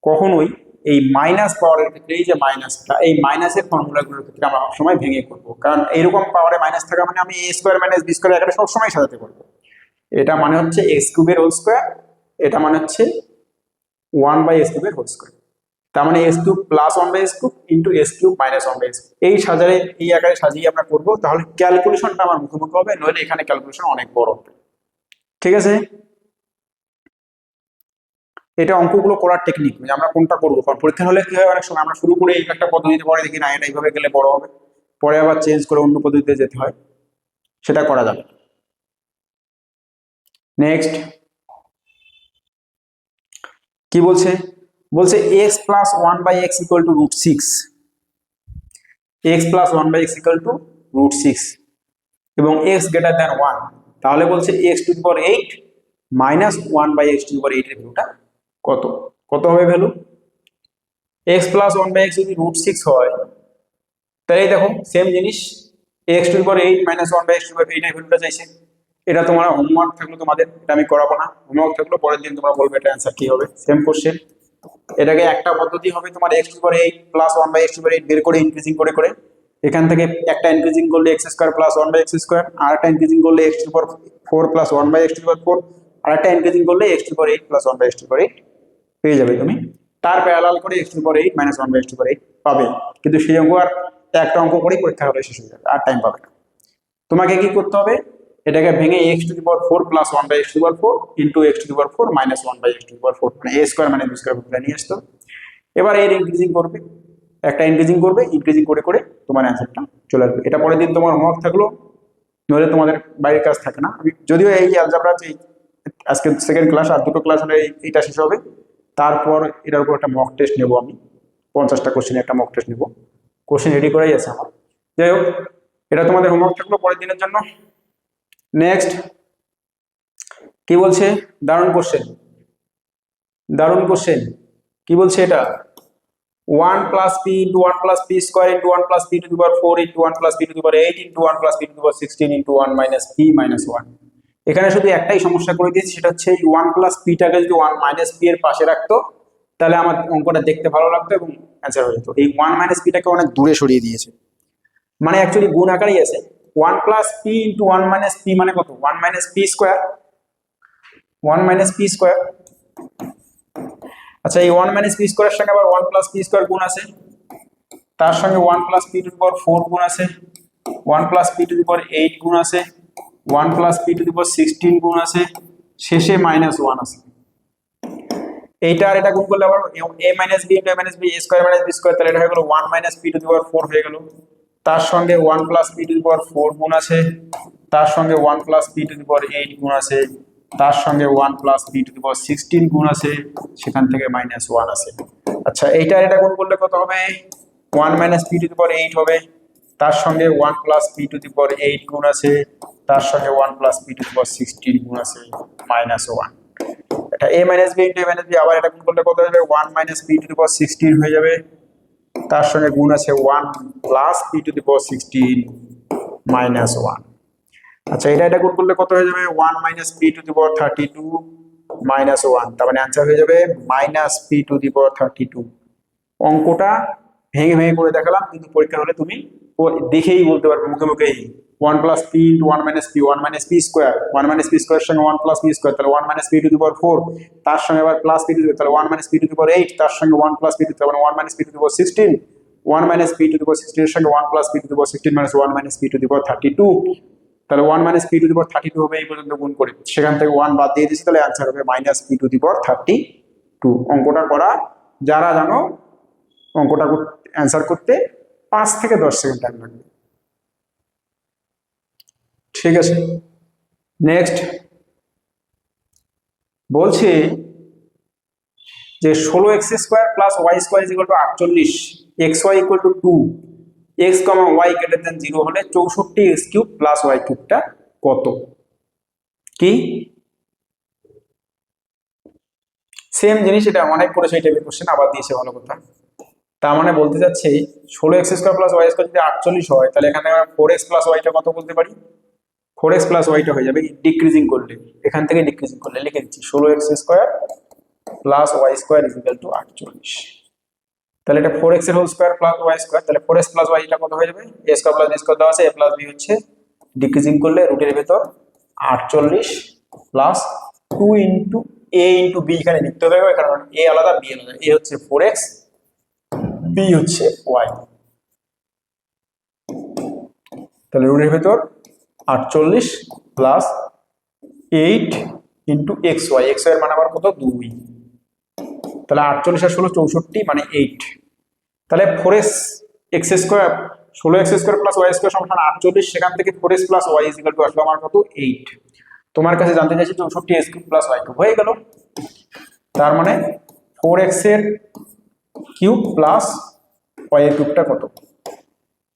[SPEAKER 1] কখনোই এই মাইনাস পাওয়ারের ক্ষেত্রে এই যে মাইনাসটা, এই মাইনাসের ফর্মুলাগুলোর ক্ষেত্রে আমরা সবসময় ভেঙে করবো, কারণ এইরকম পাওয়ারে মাইনাস থাকা মানে আমি এ স্কোয়ার মাইনাস বি স্কোয়ার এখানে সবসময় সাজাতে পারবো। এটা মানে হচ্ছে এক্স কিউবের হোল স্কোয়ার, এটা মানে হচ্ছে 1/x কিউবের হোল স্কোয়ার, তার মানে x cube plus 1/x cube into x cube minus 1/x, এই সাজারে এই আকারে সাজিয়ে আমরা করবো, তাহলে ক্যালকুলেশনটা আমার মুখোমুখি হবে, নইলে এখানে ক্যালকুলেশন অনেক বড় হবে। ঠিক আছে, এটা অঙ্কগুলো করার টেকনিক, আমরা কোনটা করবো, কারণ পরীক্ষা হলে কি হয় অনেক সময় আমরা শুরু করে এই একটা পদ্ধতিতে পরে দেখি না এটা এইভাবে গেলে বড় হবে, পরে আবার চেঞ্জ করে অন্য পদ্ধতিতে যেতে হয়, সেটা করা যাবে। নেক্সট কি বলছে, বলছে x plus 1/x equal to √6, x plus 1/x equal to √6 এবং এক্স গ্রেটার দ্যান 1, তাহলে বলছে x to the power 8 minus 1/x to the power 8 এর ভ্যালুটা কত হবে ভ্যালু, এক্স প্লাস 1/x যদি √6 হয়, তাই দেখো সেম জিনিস x to the power 8 minus 1/x to the power 8 এর ভ্যালুটা চাইছে। এটা তোমার হোমওয়ার্ক থাকলো তোমাদের, এটা আমি করাবো না, হোমওয়ার্ক থাকলো পরের দিন তোমরা বলবে এটা অ্যান্সার কি হবে, সেম কোশ্চেন। এটাকে একটা পদ্ধতি হবে তোমার x to the power 8 plus 1/x to the power 8 বের করে ইনক্রিজিং করে এখান থেকে একটা ইনক্রিজিং করলে x square plus 1/x square, আর একটা ইনক্রিজিং করলে x to the power 4 plus 1/x to the power 4, আর একটা ইনক্রিজিং করলে x to the power 8 plus 1/x to the power 8 পেয়ে যাবে তুমি, তার প্যারালাল করে x to the power 8 minus 1/x to the power 8 পাবে। কিন্তু সেই অঙ্ক আর একটা অঙ্ক করেই পরীক্ষা হলে শেষ হয়ে যাবে, আর টাইম পাবে না। তোমাকে কি করতে হবে, এটাকে ভেঙে x to the power 4 plus 1/x to the power 4 into x to the power 4 minus 1/x to the power 4, মানে এ স্কোয়ার মানে বি স্কোয়ার ফর্মুলা নিয়ে আসতো। এবার এর ইনক্রিজিং করবে, একটা ইনক্রিজিং করবে, ইনক্রিজিং করে তোমার অ্যান্সারটা চলে আসবে। এটা পরের দিন তোমার হোমওয়ার্ক থাকলো, নইলে তোমাদের বাইরের কাজ থাকে না। আমি যদিও এই অ্যালজেব্রা আজকে সেকেন্ড ক্লাস, আর দুটো ক্লাস হলে এইটা শেষ হবে, তারপর এটার উপর একটা মক টেস্ট নেবো আমি, 50টা কোশ্চেনের একটা মক টেস্ট নেবো, কোশ্চেন রেডি করাই আছে আমার। যাই হোক, এটা তোমাদের হোমওয়ার্ক থাকলো পরের দিনের জন্য। নেক্সট কি বলছে, দারুণ কোশ্চেন কি বলছে, এটা 1 plus p into 1 plus p square into 1 plus p to the power 4 into 1 plus p to the power 8 into 1 plus p to the power 16 into 1 minus p minus 1। এখানে শুধু একটাই সমস্যা করে দিয়েছি, সেটা হচ্ছে 1 plus p টাকে যদি 1 minus p এর পাশে রাখতো তাহলে আমার অঙ্কটা দেখতে ভালো লাগতো এবং অ্যান্সার হয়ে যেত। এই 1 minus p টাকে অনেক দূরে সরিয়ে দিয়েছে, মানে অ্যাকচুয়ালি গুণ আকারেই আছে। 1 plus p into 1 minus p মানে কত, 1 minus p square, 1 minus p square। আচ্ছা, এই 1 minus p স্কয়ারের সঙ্গে আবার 1 plus p স্কয়ার গুণ আছে, তার সঙ্গে 1 plus p to the power 4 গুণ আছে, 1 plus p to the power 8 গুণ আছে, 1 plus p to the power 16 গুণ আছে, শেষে -1 আছে। এইটা আর এটা গুণ করলে আবার a minus b into a minus b a square minus b square, তাহলে এটা হয়ে গেল 1 minus p to the power 4 হয়ে গেল। তার সঙ্গে 1 plus p to the power 4 গুণ আছে, তার সঙ্গে 1 plus p to the power 8 গুণ আছে, তার সঙ্গে 1 plus p to the power 16 গুণ আছে, সেখান থেকে -1 আছে। আচ্ছা, এইটা এটা গুণ করলে কত হবে, 1 minus p to the power 8 হবে, তার সঙ্গে 1 plus p to the power 8 গুণ আছে, তার সঙ্গে 1 plus p to the power 16 গুণ আছে, -1। এটা a minus b into a minus b, আবার এটা গুণ করলে কত হবে, 1 minus p to the power 16 হয়ে যাবে, তার সঙ্গে গুণ আছে 1 plus p to the power 16 -1। আচ্ছা, এটা গুণ করলে কত হয়ে যাবে, 1 minus p to the power 32 -1, তার মানে অ্যান্সার হয়ে যাবে -p⁻32। অঙ্কটা ভেঙে ভেঙে করে দেখালাম, কিন্তু পরীক্ষা হলে তুমি দেখেই বলতে পারবে মুখে মুখেই 1 + p × 1 - p 1 - p square, 1 - p স্কোয়ারের সঙ্গে 1 + p স্কোয়ার, তাহলে 1 - p⁴, তার সঙ্গে আবার প্লাস p⁴, তাহলে 1 - p⁸, তার সঙ্গে 1 + p, তাহলে 1 - p⁴16, 1 - p⁴16 এর সঙ্গে 1 + p⁴16 - 1 - p�32, তাহলে 1 - p�32 হবে এই পর্যন্ত গুণ করে, সেখান থেকে 1 বাদ দিয়ে দিচ্ছি, তাহলে অ্যান্সার হবে -p�32। অঙ্কটা করা যারা জানো, অঙ্কটা অ্যান্সার করতে 5 থেকে 10 সেকেন্ড টাইম লাগবে। ঠিক আছে, নেক্সট বলছে যে 16x² + y² = 48, xy = 2, x, y > 0 হলে 64x³ + y³ কত? কি সেম জিনিস, এটা অনেক করেছে, এই টাইপের কোশ্চেন আবার দিয়েছে, ভালো কথা। তার মানে বলতে চাচ্ছি 16x² + y² যদি 48 হয়, তাহলে এখানে 4x + y কত বলতে পারি? 4x + y হয়ে যাবে ডিক্রিজিং করলে, এখান থেকে ডিক্রিজিং করলে লিখে দিচ্ছি 16x² + y² = 48। তাহলে এটা 4x এর হোল স্কয়ার প্লাস y², তাহলে 4x + y কত হয়ে যাবে? a² + b² দেওয়া আছে, a + b হচ্ছে ডিক্রিজিং করলে রুটের ভেতর 48 প্লাস 2 × a × b, এখানে লিখতে হবে, কারণ a আলাদা b আলাদা, a হচ্ছে 4x, b হচ্ছে y, তাহলে রুটের ভেতর 48 প্লাস 8 × xy, xy এর মান আবার কত? 2, তাহলে 48 আর 16 64, মানে 8, তাহলে 4x x² 16x² + y² = 48, সেখান থেকে 4x + y = আসলে আমার কত? 8। তোমার কাছে জানতে চাইছি 64x³ + y³ হয়ে গেল, তার মানে 4x এর কিউব প্লাস y এর কিউবটা কত?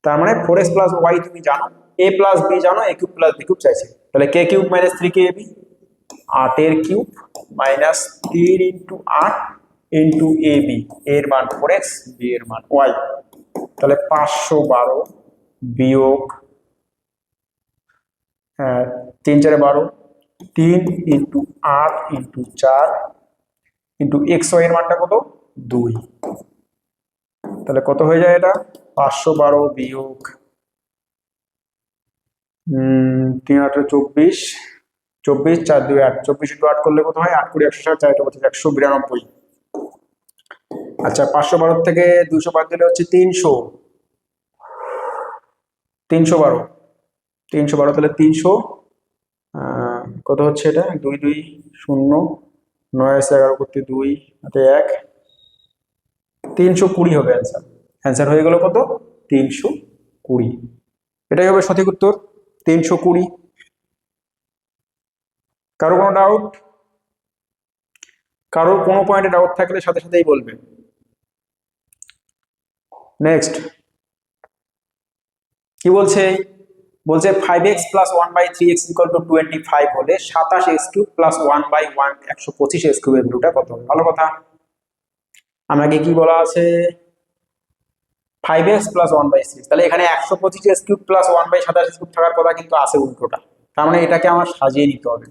[SPEAKER 1] তার মানে 4x + y তুমি জানো, a + b জানো, a³ + b³ চাইছে, তাহলে k³ - 3kab, 8 এর কিউব মাইনাস 3 × 8 × ab, এর মান 4x, b এর মান y, তাহলে 512 বিয়োগ 3 × 4 = 12, 3 × 8 × 4 × xy এর মানটা কত? 2, তাহলে কত হয়ে যায় এটা? 512 বিয়োগ 3 × 8 = 24, 24, 4 × 2 = 8, 24 × 8 করলে কত হয়? 8 × 160, 4 × 192। আচ্ছা, 512 থেকে 200 বাদ দিলে হচ্ছে 300, 312, 312, তাহলে 300 কত হচ্ছে এটা? 2 2 0, 9 আছে 11 করতে 2 হাতে 1, 320 হবে অ্যান্সার। অ্যান্সার হয়ে গেল কত? 320, এটাই হবে সঠিক উত্তর, 320। কারো কোনো ডাউট? কারোর কোনো পয়েন্টে ডাউট থাকলে সাথে সাথেই বলবে। নেক্সট কি বলছে? বলছে 5x + 1/3x = 25 হলে 27x³ + 1/1 125x³ এর ভ্যালুটা কত হবে? ভালো কথা, আমাকে কি বলা আছে? 5x + 1/3, তাহলে এখানে 125x³ + 1/27x³ থাকার কথা, কিন্তু আছে উল্টোটা, তার মানে এটাকে আমার সাজিয়ে নিতে হবে।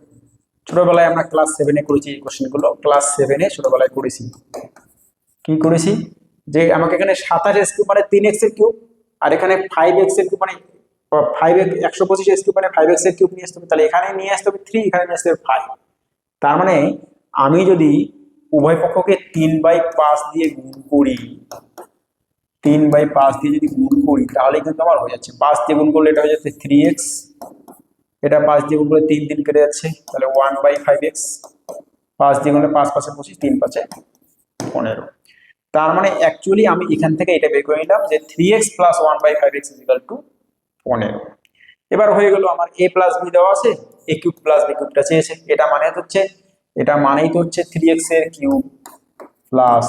[SPEAKER 1] ছোটবেলায় আমরা ক্লাস 7-এ করেছি এই কোশ্চেনগুলো, ক্লাস 7-এ ছোটবেলায় করেছি। কি করেছি? যে আমাকে এখানে 27x³ মানে 3x এর কিউব, আর এখানে 5x এর কিউব মানে 5x, 125x³ মানে 5x এর কিউব নিয়ে আসতে হবে, তাহলে এখানে নিয়ে আসতে হবে 3, এখানে নিয়ে আসতে হবে 5। তার মানে আমি যদি উভয় পক্ষকে 3/5 দিয়ে গুণ করি, 3/5 দিয়ে যদি গুণ করি, তাহলে কিন্তু আমার হয়ে যাচ্ছে 5 দিয়ে গুণ করলে এটা হয়ে যাচ্ছে 3x, এটা 5 দিয়ে গুণ করলে 3 3 কেটে যাচ্ছে, তাহলে 1/5x, 5 দিয়ে গুণলে 5 5 25, 3 5 15। তার মানে অ্যাকচুয়ালি আমি এখান থেকে এটা বের করে নিলাম যে 3x + 1/5x = 15। এবার হয়ে গেল আমার a + b দেওয়া আছে, a³ + b³ চেয়েছে, এটা মানেই তো হচ্ছে 3x এর কিউব প্লাস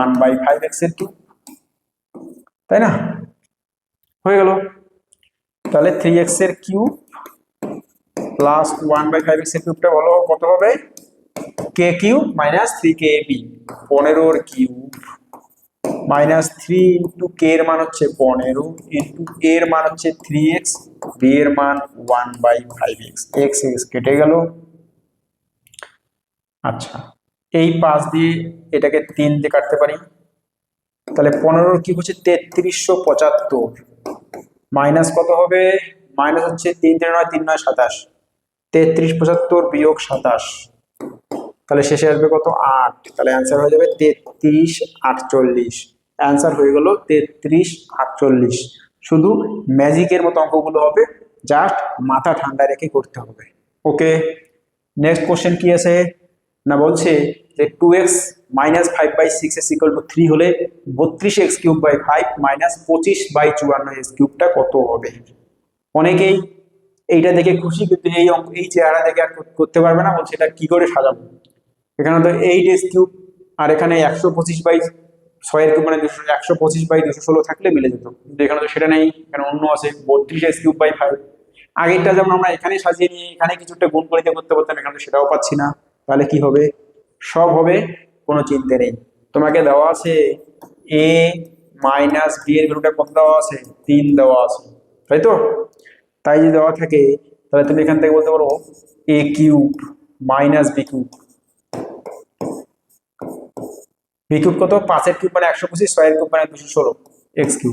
[SPEAKER 1] 1/5x এর কিউব, তাই না? হয়ে গেল, তাহলে 3x এর কিউব প্লাস 1/5x এর কিউবটা বলো কত হবে? k³ - 3kab, 15 এর কিউব মাইনাস 3 × k এর মান হচ্ছে 15, a এর মান হচ্ছে 3x, b এর মান 1/5x, x কেটে গেল, আচ্ছা, এই 5 দিয়ে এটাকে 3 দিয়ে কাটতে পারি, তাহলে 15 কি হচ্ছে 3375, মাইনাস কত হবে, মাইনাস হচ্ছে 3 3 9 3 9 27, 3375 বিয়োগ 27, তাহলে শেষে আসবে কত 8, তাহলে অ্যান্সার হয়ে যাবে 3348, অ্যান্সার হয়ে গেল 3348। শুধু ম্যাজিকের মতো অঙ্কগুলো হবে, জাস্ট মাথা ঠান্ডা রেখে করতে হবে। ওকে, নেক্সট কোশ্চেন কি আছে না, বলছে যে 2x মাইনাস 5/6 ইকুয়াল টু 3 হলে 32x³ 5 মাইনাস 25/54x³ কত হবে। অনেকেই এইটা দেখে খুশি, কিন্তু এই অঙ্ক এই চেহারা দেখে আর করতে পারবে না, বলছে এটা কি করে সাজাবো। এখানে তো 8x³ আর এখানে 125/6 মানে 125/216 থাকলে মিলে যেত, কিন্তু এখানে তো সেটা নেই, এখানে অন্য আছে 32x³/5। আগেরটা যেমন আমরা এখানে সাজিয়ে নিয়ে এখানে কিছুটা গুণ করে করতে পারতাম, এখানে তো সেটাও পাচ্ছি না, তাহলে কি হবে, সব হবে, কোনো চিন্তা নেই। তোমাকে দেওয়া আছে a মাইনাস b এর ভ্যালুটা কত দেওয়া আছে, 3 দেওয়া আছে, তাই তো। তাই যদি দেওয়া থাকে তাহলে তুমি এখান থেকে বলতে পারো a³ মাইনাস b³, b³ কত, 5 মানে 125, 6 মানে 216 x³,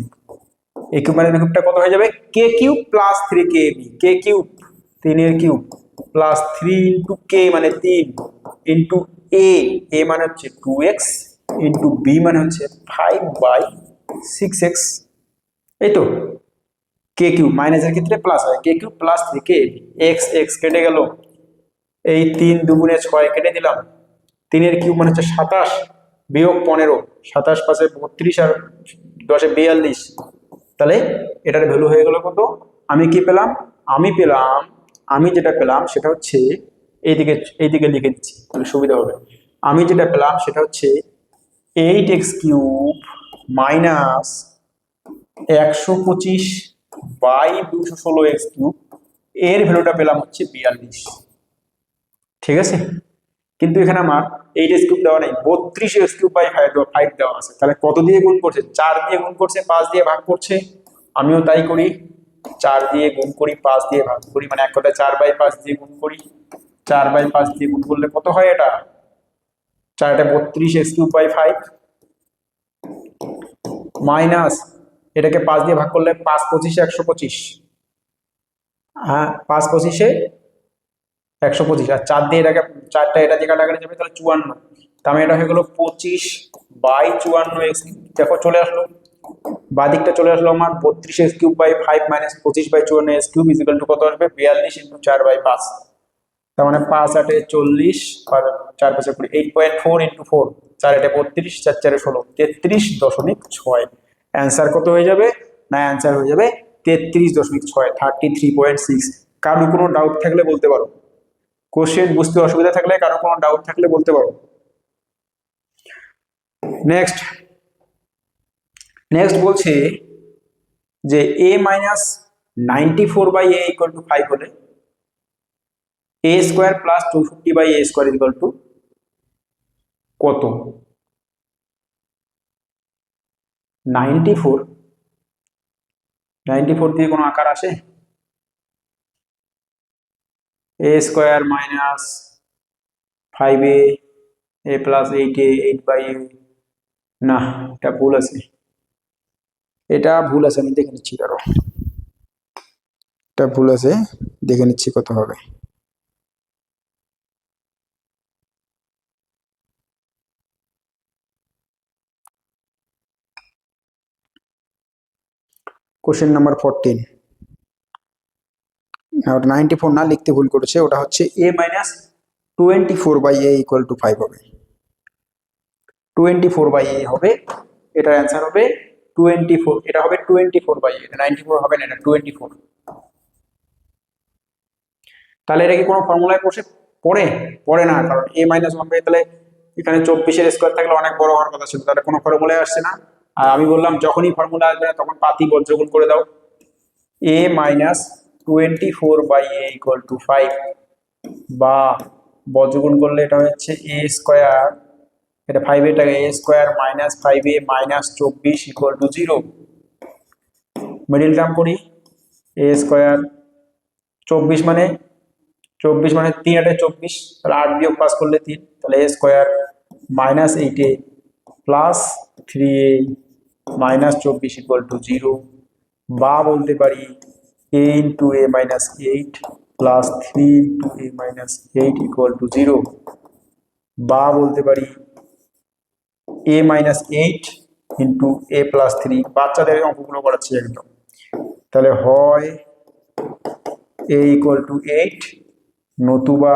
[SPEAKER 1] a³ মানে b³ কত হয়ে যাবে k³ plus 3kb, k³ 3 plus 3 into k মানে 3 ইন্টু a মানে হচ্ছে 2x ইন্টু b মানে হচ্ছে 5/6x, এই তো। k³ মাইনাসের ক্ষেত্রে প্লাস হয়, k³ প্লাস 3kb, x কেটে গেল, এই 3 দুগুণে 6 কেটে দিলাম, 3 মানে হচ্ছে 27 বিয়োগ 15, 27 পাশে 32 আর 10 42, তাহলে এটার ভ্যালু হয়ে গেল কত, আমি কি পেলাম, আমি যেটা পেলাম সেটা হচ্ছে এইদিকে লিখে দিচ্ছি তাহলে সুবিধা হবে। আমি যেটা পেলাম সেটা হচ্ছে 8x³ মাইনাস 125/216x³ এর ভ্যালুটা পেলাম হচ্ছে 42, ঠিক আছে। কিন্তু এখানে আমার 8x³ দেওয়া নেই, 32x³/5 দেওয়া আছে, তাহলে কত দিয়ে গুণ করছে, 4 দিয়ে গুণ করছে, 5 দিয়ে ভাগ করছে, আমিও তাই করি, 4 দিয়ে গুণ করি, 5 দিয়ে ভাগ করি, মানে এক কথায় 4/5 দিয়ে গুণ করি, 4/5 দিয়ে গুণ করলে কত হয়, এটা 4 32x³/5 মাইনাস এটাকে 5 দিয়ে ভাগ করলে 5 25 125, হ্যাঁ 5 25 125, আর 4 দিয়ে এটাকে 4টা এটা দিয়ে কাটাকাটি যাবে, তাহলে 54, তার মানে এটা হয়ে গেল 25/54x, দেখো চলে আসলো, বাঁ দিকটা চলে আসলো আমার 32x³/5 minus 25/54x³ equal to কত আসবে, 42 ইন্টু 4/5, তার মানে 5 8 40, 4 5 20, 8.4 ইন্টু 4, 4 8 32, 4 4 16, 33.6, অ্যান্সার কত হয়ে যাবে না, অ্যান্সার হয়ে যাবে 33.6, 33.6। কারো কোনো ডাউট থাকলে বলতে পারো, কোশ্চেন বুঝতে অসুবিধা থাকলে কারো কোনো ডাউট থাকলে বলতে পারো। নেক্সট বলছে যে a minus 94/a equal to 5 হলে a² plus 250/a² equal to কত। 94 দিয়ে কোনো আকার আসে, a² minus 5a plus 8a 8/a, না এটা ভুল আছে, আমি দেখে নিচ্ছি, ধরো এটা ভুল আছে, দেখে নিচ্ছি কত হবে। কোশ্চেন নাম্বার 14, ওটা 94 না, লিখতে ভুল করেছে, ওটা হচ্ছে a minus 24/a equal to 5 হবে, 24/a হবে, এটার অ্যান্সার হবে 24, এটা হবে 24/a, এটা 94 হবে না, এটা 24। তাহলে এটা কি কোনো ফর্মুলায় পড়ে না, কারণ a মাইনাস 1/, তাহলে এখানে 24-এর স্কোয়ার থাকলে অনেক বড় হওয়ার কথা ছিল, তাহলে কোনো ফর্মুলায় আসছে না। আর আমি বললাম যখনই ফর্মুলা আসবে না তখন পাতি বজ্রগুণ করে দাও, a minus 24/a equal to 5, বা বজ্রগুণ করলে এটা হচ্ছে a², এটা 5 এটাকে a² minus 5a minus 24 equal to 0, middle term করি, a² 24 মানে 24 মানে 3 8 24, তাহলে 8 বিয়োগ 5 করলে 3, তাহলে a square minus 8a plus 3a minus 24 equal to 0, বা বলতে পারি a into a minus 8 plus 3 into a minus 8 equal to 0, বা বলতে পারি a minus 8 into a plus 3, বাচ্চাদের অঙ্কগুলো করাচ্ছি একদম। তাহলে হয় a ইকুয়াল টু 8 নতুবা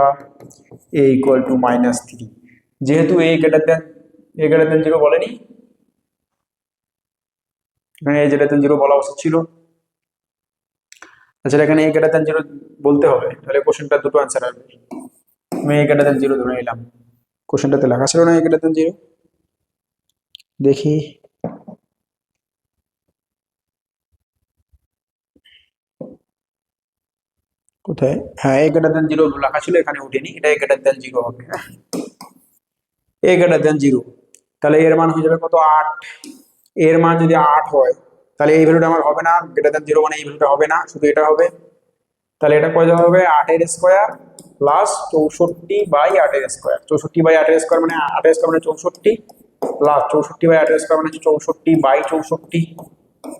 [SPEAKER 1] a ইকুয়াল টু মাইনাস 3, যেহেতু a গ্রেটার দেন 0 বলেনি, এখানে a গ্রেটার দেন 0 বলা উচিত ছিল। আচ্ছা এখানে a গ্রেটার দেন 0 বলতে হবে, তাহলে কোশ্চেনটা দুটো অ্যান্সার আসবে। আমি a গ্রেটার দেন 0 ধরে নিলাম, কোশ্চেনটাতে লেখা ছিল না a গ্রেটার দেন 0, দেখি কোথায়, হ্যাঁ a গ্রেটার দেন 0 লেখা ছিল, এখানে উঠেনি, এটা a গ্রেটার দেন 0 হবে। a গ্রেটার দেন 0, তাহলে এর মান হয়ে যাবে কত 8, এর মান যদি 8 হয় তাহলে এই ভ্যালুটা আমার হবে না, গ্রেটার দেন 0 মানে এই ভ্যালুটা হবে না, শুধু এটা হবে। তাহলে এটা কত হবে 8 এর স্কয়ার প্লাস 64/8 এর স্কয়ার, 64/8 এর স্কয়ার মানে 8 এর স্কয়ার মানে 64 প্লাস 64/8 এর স্কয়ার মানে 64/64,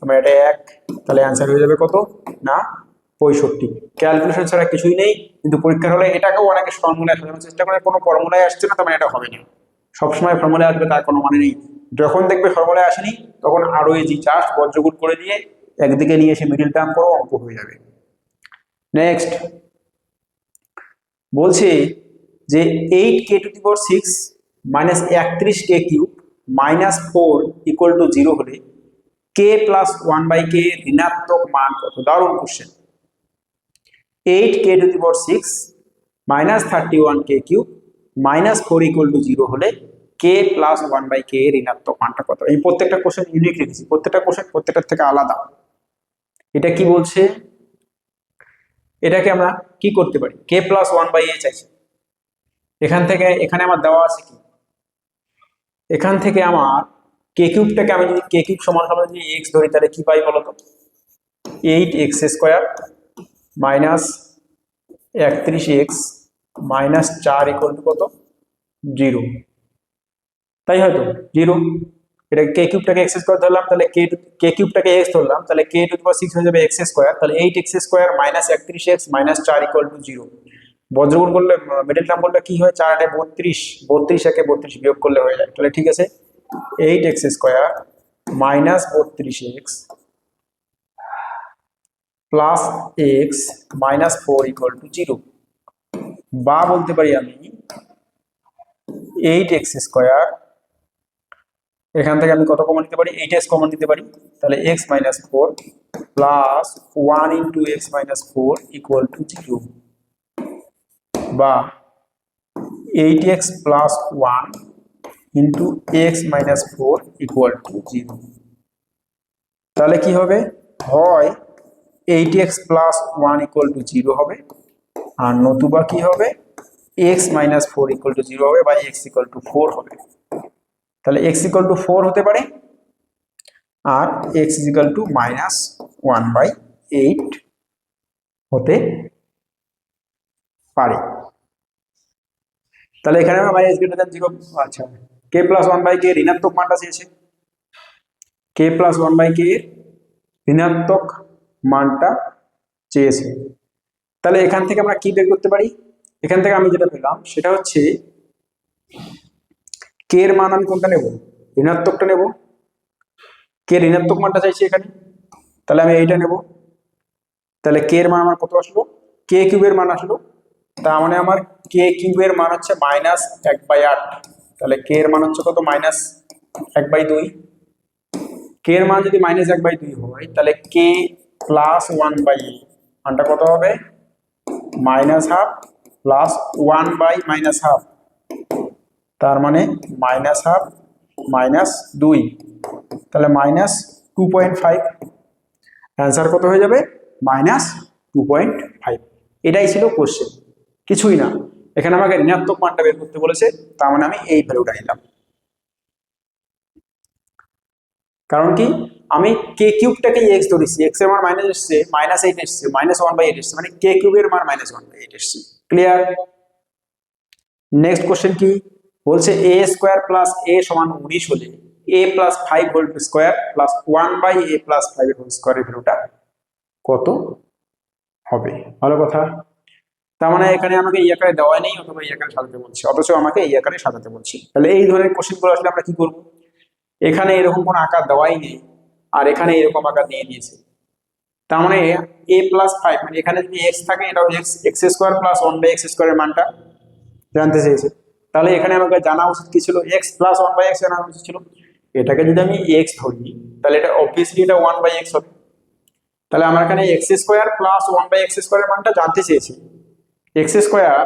[SPEAKER 1] মানে এটা 1, তাহলে অ্যান্সার হয়ে যাবে কত না 65। ক্যালকুলেশন ছাড়া কিছুই নেই, কিন্তু পরীক্ষার হলে এটাকেও অনেকে ফর্মুলায় সাজানোর চেষ্টা করে, কোনো ফর্মুলায় আসছে না তার মানে এটা হবে না। সবসময় ফর্মুলায় আসবে তার কোনো মানে নেই, যখন দেখবে ফর্মুলায় আসেনি তখন আরো ইজি, জাস্ট বজ্রগুণ করে দিয়ে একদিকে নিয়ে এসে মিডিল টার্ম করো, অঙ্ক হয়ে যাবে। নেক্সট বলছে যে 8k two the power 6 minus 31k cube minus 4 equal to 0 হলে k প্লাস 1/k ঋণাত্মক মান কত? দারুণ question. 8k two the power 6 minus 31k cube minus 4 equal to 0 হলে k প্লাস 1/k ঋণাত্মক মানটা কত? এই প্রত্যেকটা কোশ্চেন ইউনিক রেখেছি, প্রত্যেকটা কোশ্চেন প্রত্যেকটার থেকে আলাদা। এটা কি বলছে, এটাকে আমরা কি করতে পারি, k প্লাস 1/a চাইছি, এখান থেকে এখানে আমার দেওয়া আছে কি, এখান থেকে আমার k কিউবটাকে আমি যদি k কিউব সমান সমান যদি x ধরি তাহলে কি পাই বলতো, 8x square minus 31x minus 4 equal to কত 0, তাই হয়তো 0। এটা k কিউবটাকে x স্কয়ার ধরলাম, তাহলে k কিউবটাকে x ধরলাম, তাহলে k টু দি পাওয়ার 6 হয়ে যাবে x স্কয়ার, তাহলে 8x square minus 31x minus 4 equal to 0। বজ্রগুণ করলে মিডল টার্ম করলে কি হয়, 4 8 32, 32 একে 32 বিয়োগ করলে হয়ে যায়, তাহলে ঠিক আছে 8x square minus 32x plus x minus 4 equal to 0, বা বলতে পারি আমি 8x স্কয়ার, এখান থেকে আমি কত কমন নিতে পারি, 8x কমন নিতে পারি, তাহলে x minus 4 plus 1 into x minus 4 equal to 0, বা 8x plus 1 into x minus 4 equal to 0। তাহলে কি হবে, হয় 8x প্লাস 1 ইকুয়াল টু 0 হবে, আর নতুবা কি হবে x মাইনাস 4 ইকুয়াল টু 0 হবে, বা x ইকুয়াল টু 4 হবে। তাহলে x ইকুয়াল টু 4 হতে পারে, আর x ইকুয়াল টু মাইনাস 1/8 হতে পারে। তাহলে এখানে আমার x গ্রেটার দ্যান 0, আচ্ছা k প্লাস 1/k ঋণাত্মক মানটা চেয়েছে, k প্লাস 1/k এর ঋণাত্মক মানটা চেয়েছে। তাহলে এখান থেকে আমরা কি বের করতে পারি, এখান থেকে আমি যেটা পেলাম সেটা হচ্ছে k এর মান আমি কোনটা নেব, ঋণাত্মকটা নেব, k ঋণাত্মক মানটা চাইছি এখানে, তাহলে আমি এইটা নেব। তাহলে k এর মান আমার কত আসলো, k কিউবের মান আসলো, তার মানে আমার k কিউবের মান হচ্ছে মাইনাস 1/8, তাহলে k এর মান হচ্ছে কত মাইনাস 1/2, k এর মান যদি মাইনাস 1/2 হয় তাহলে k প্লাস 1/8 মানটা কত হবে minus half plus 1 by minus half, তার মানে মাইনাস হাফ মাইনাস 2, তাহলে মাইনাস 2.5, অ্যান্সার কত হয়ে যাবে মাইনাস 2.5। এটাই ছিল কোশ্চেন, কিছুই না, এখানে আমাকে ঋণাত্মক মানটা বের করতে বলেছে, তার মানে আমি এই ভ্যালুটা নিলাম। কারণ কি, আমি k কিউবটাকে x ধরেছি, x এর মান মাইনাস এসছে, মাইনাস 8 এসছে, মাইনাস 1/8 এসছে, মানে k কিউবের মান মাইনাস 1/8 এসছে। ক্লিয়ার? নেক্সট কোশ্চেন কি বলছে, a স্কোয়ার প্লাস a সমান 19 হলে a plus 5 whole square plus 1/a plus 5 whole স্কোয়ারের ভ্যালুটা কত হবে? ভালো কথা। তার মানে এখানে আমাকে এই আকারে দেওয়া নেই, অথবা এই আকারে সাজাতে বলছি, অথচ আমাকে এই আকারে সাজাতে বলছি। তাহলে এই ধরনের কোশ্চেনগুলো আসলে আমরা কি করব? এখানে এরকম কোনো আকার দেওয়াই নেই, আর এখানে এরকম আকার দিয়ে দিয়েছে। তার মানে a প্লাস 5, মানে এখানে যদি x থাকে, এটা এক্স স্কোয়ার প্লাস 1/x স্কোয়ারের মানটা জানতে চেয়েছে। তাহলে এখানে আমাকে জানা উচিত কি ছিল? x প্লাস 1/x জানা উচিত ছিল। এটাকে যদি আমি x ধরি, তাহলে এটা অবভিয়াসলি এটা 1/x হবে। তাহলে আমার এখানে এক্স স্কোয়ার প্লাস 1/x স্কোয়ারের মানটা জানতে চেয়েছি। X square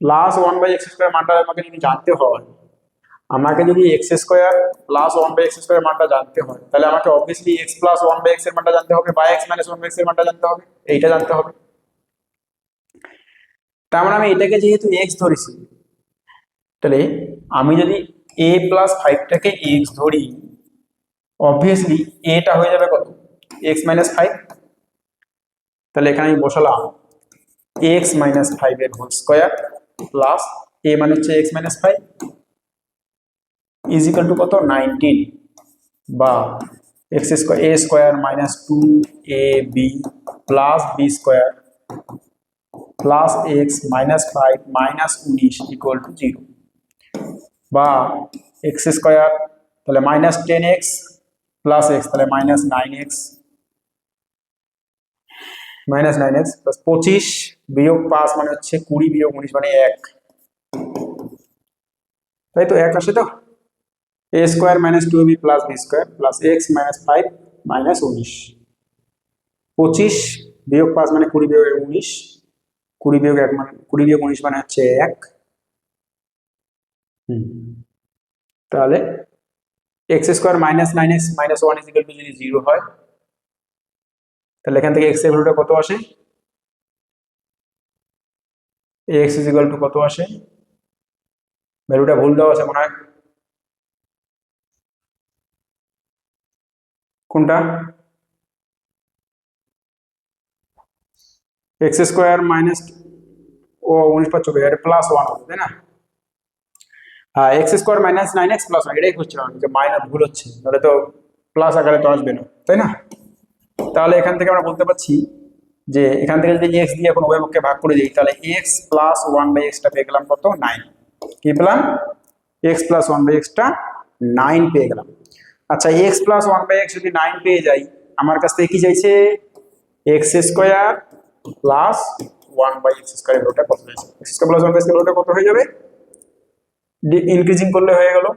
[SPEAKER 1] plus 1/x square মানটা আমাকে যদি জানতে হয়, আমাকে যদি x square plus 1/x square মানটা জানতে হয়, তাহলে আমাকে অবভিয়াসলি এক্স প্লাস 1/x এর মানটা জানতে হবে, বা এক্স মাইনাস 1/x এর মানটা জানতে হবে, এইটা জানতে হবে। তার মানে আমি এটাকে যেহেতু এক্স ধরেছি, তাহলে আমি যদি a প্লাস 5টাকে এক্স ধরি, অবভিয়াসলি এটা হয়ে যাবে কত? X minus 5। তাহলে এখানে আমি বসালাম এক্স মাইনাস 5 এর হোল স্কোয়ার প্লাস a মানে হচ্ছে x minus 5 is equal to কত? 19, বা x square a square minus 2ab plus b square plus x minus 5 minus 19 equal to 0, বা এক্স স্কোয়ার তাহলে মাইনাস 10x প্লাস এক্স, তাহলে minus 9x plus 25 বিয়োগ 5 মানে হচ্ছে 20 বিয়োগ 19 মানে 1, তাই তো 1 আসে তো। a square minus 2ab plus b square plus x minus 5 minus 19, 25 বিয়োগ 5 মানে 20 বিয়োগ 19, 20 বিয়োগ 1 মানে 20 বিয়োগ 19 মানে হচ্ছে 1। তাহলে x square minus 9x minus 1 is equal two যদি 0 হয়, তাহলে এখান থেকে x এর ভ্যালুটা কত আসে? x ইজ ইকুয়াল টু কত আসে? ভ্যালুটা ভুল দেওয়া আছে মনে হয়, কোনটা? এক্স স্কোয়ার মাইনাস 19 পাচ্ছ, এটা প্লাস 1 হবে তাই না? হ্যাঁ, x square minus 9x plus 1, এটাই খুঁজছিলাম যে মাইনাস ভুল হচ্ছে, তাহলে তো প্লাস আকারে তো আসবে না তাই না? তাহলে এখান থেকে আমরা বলতে পারছি যে এখান থেকে যদি এক্স দিয়ে এখন উভয় পক্ষে ভাগ করে দিই, তাহলে এক্স প্লাস 1/x পেয়ে গেলাম কত? 9। কি পেলাম? এক্স প্লাস 1/x 9 পেয়ে গেলাম। আচ্ছা, এক্স প্লাস 1/x যদি 9 পেয়ে যাই, আমার কাছ থেকে কি চাইছে? এক্স স্কোয়ার প্লাস 1/x স্কোয়ারের ভ্যালুটা কত হয়েছে? এক্স স্কোয়ার প্লাস 1/x এর ভ্যালুটা কত হয়ে যাবে? ইনক্রিজিং করলে হয়ে গেল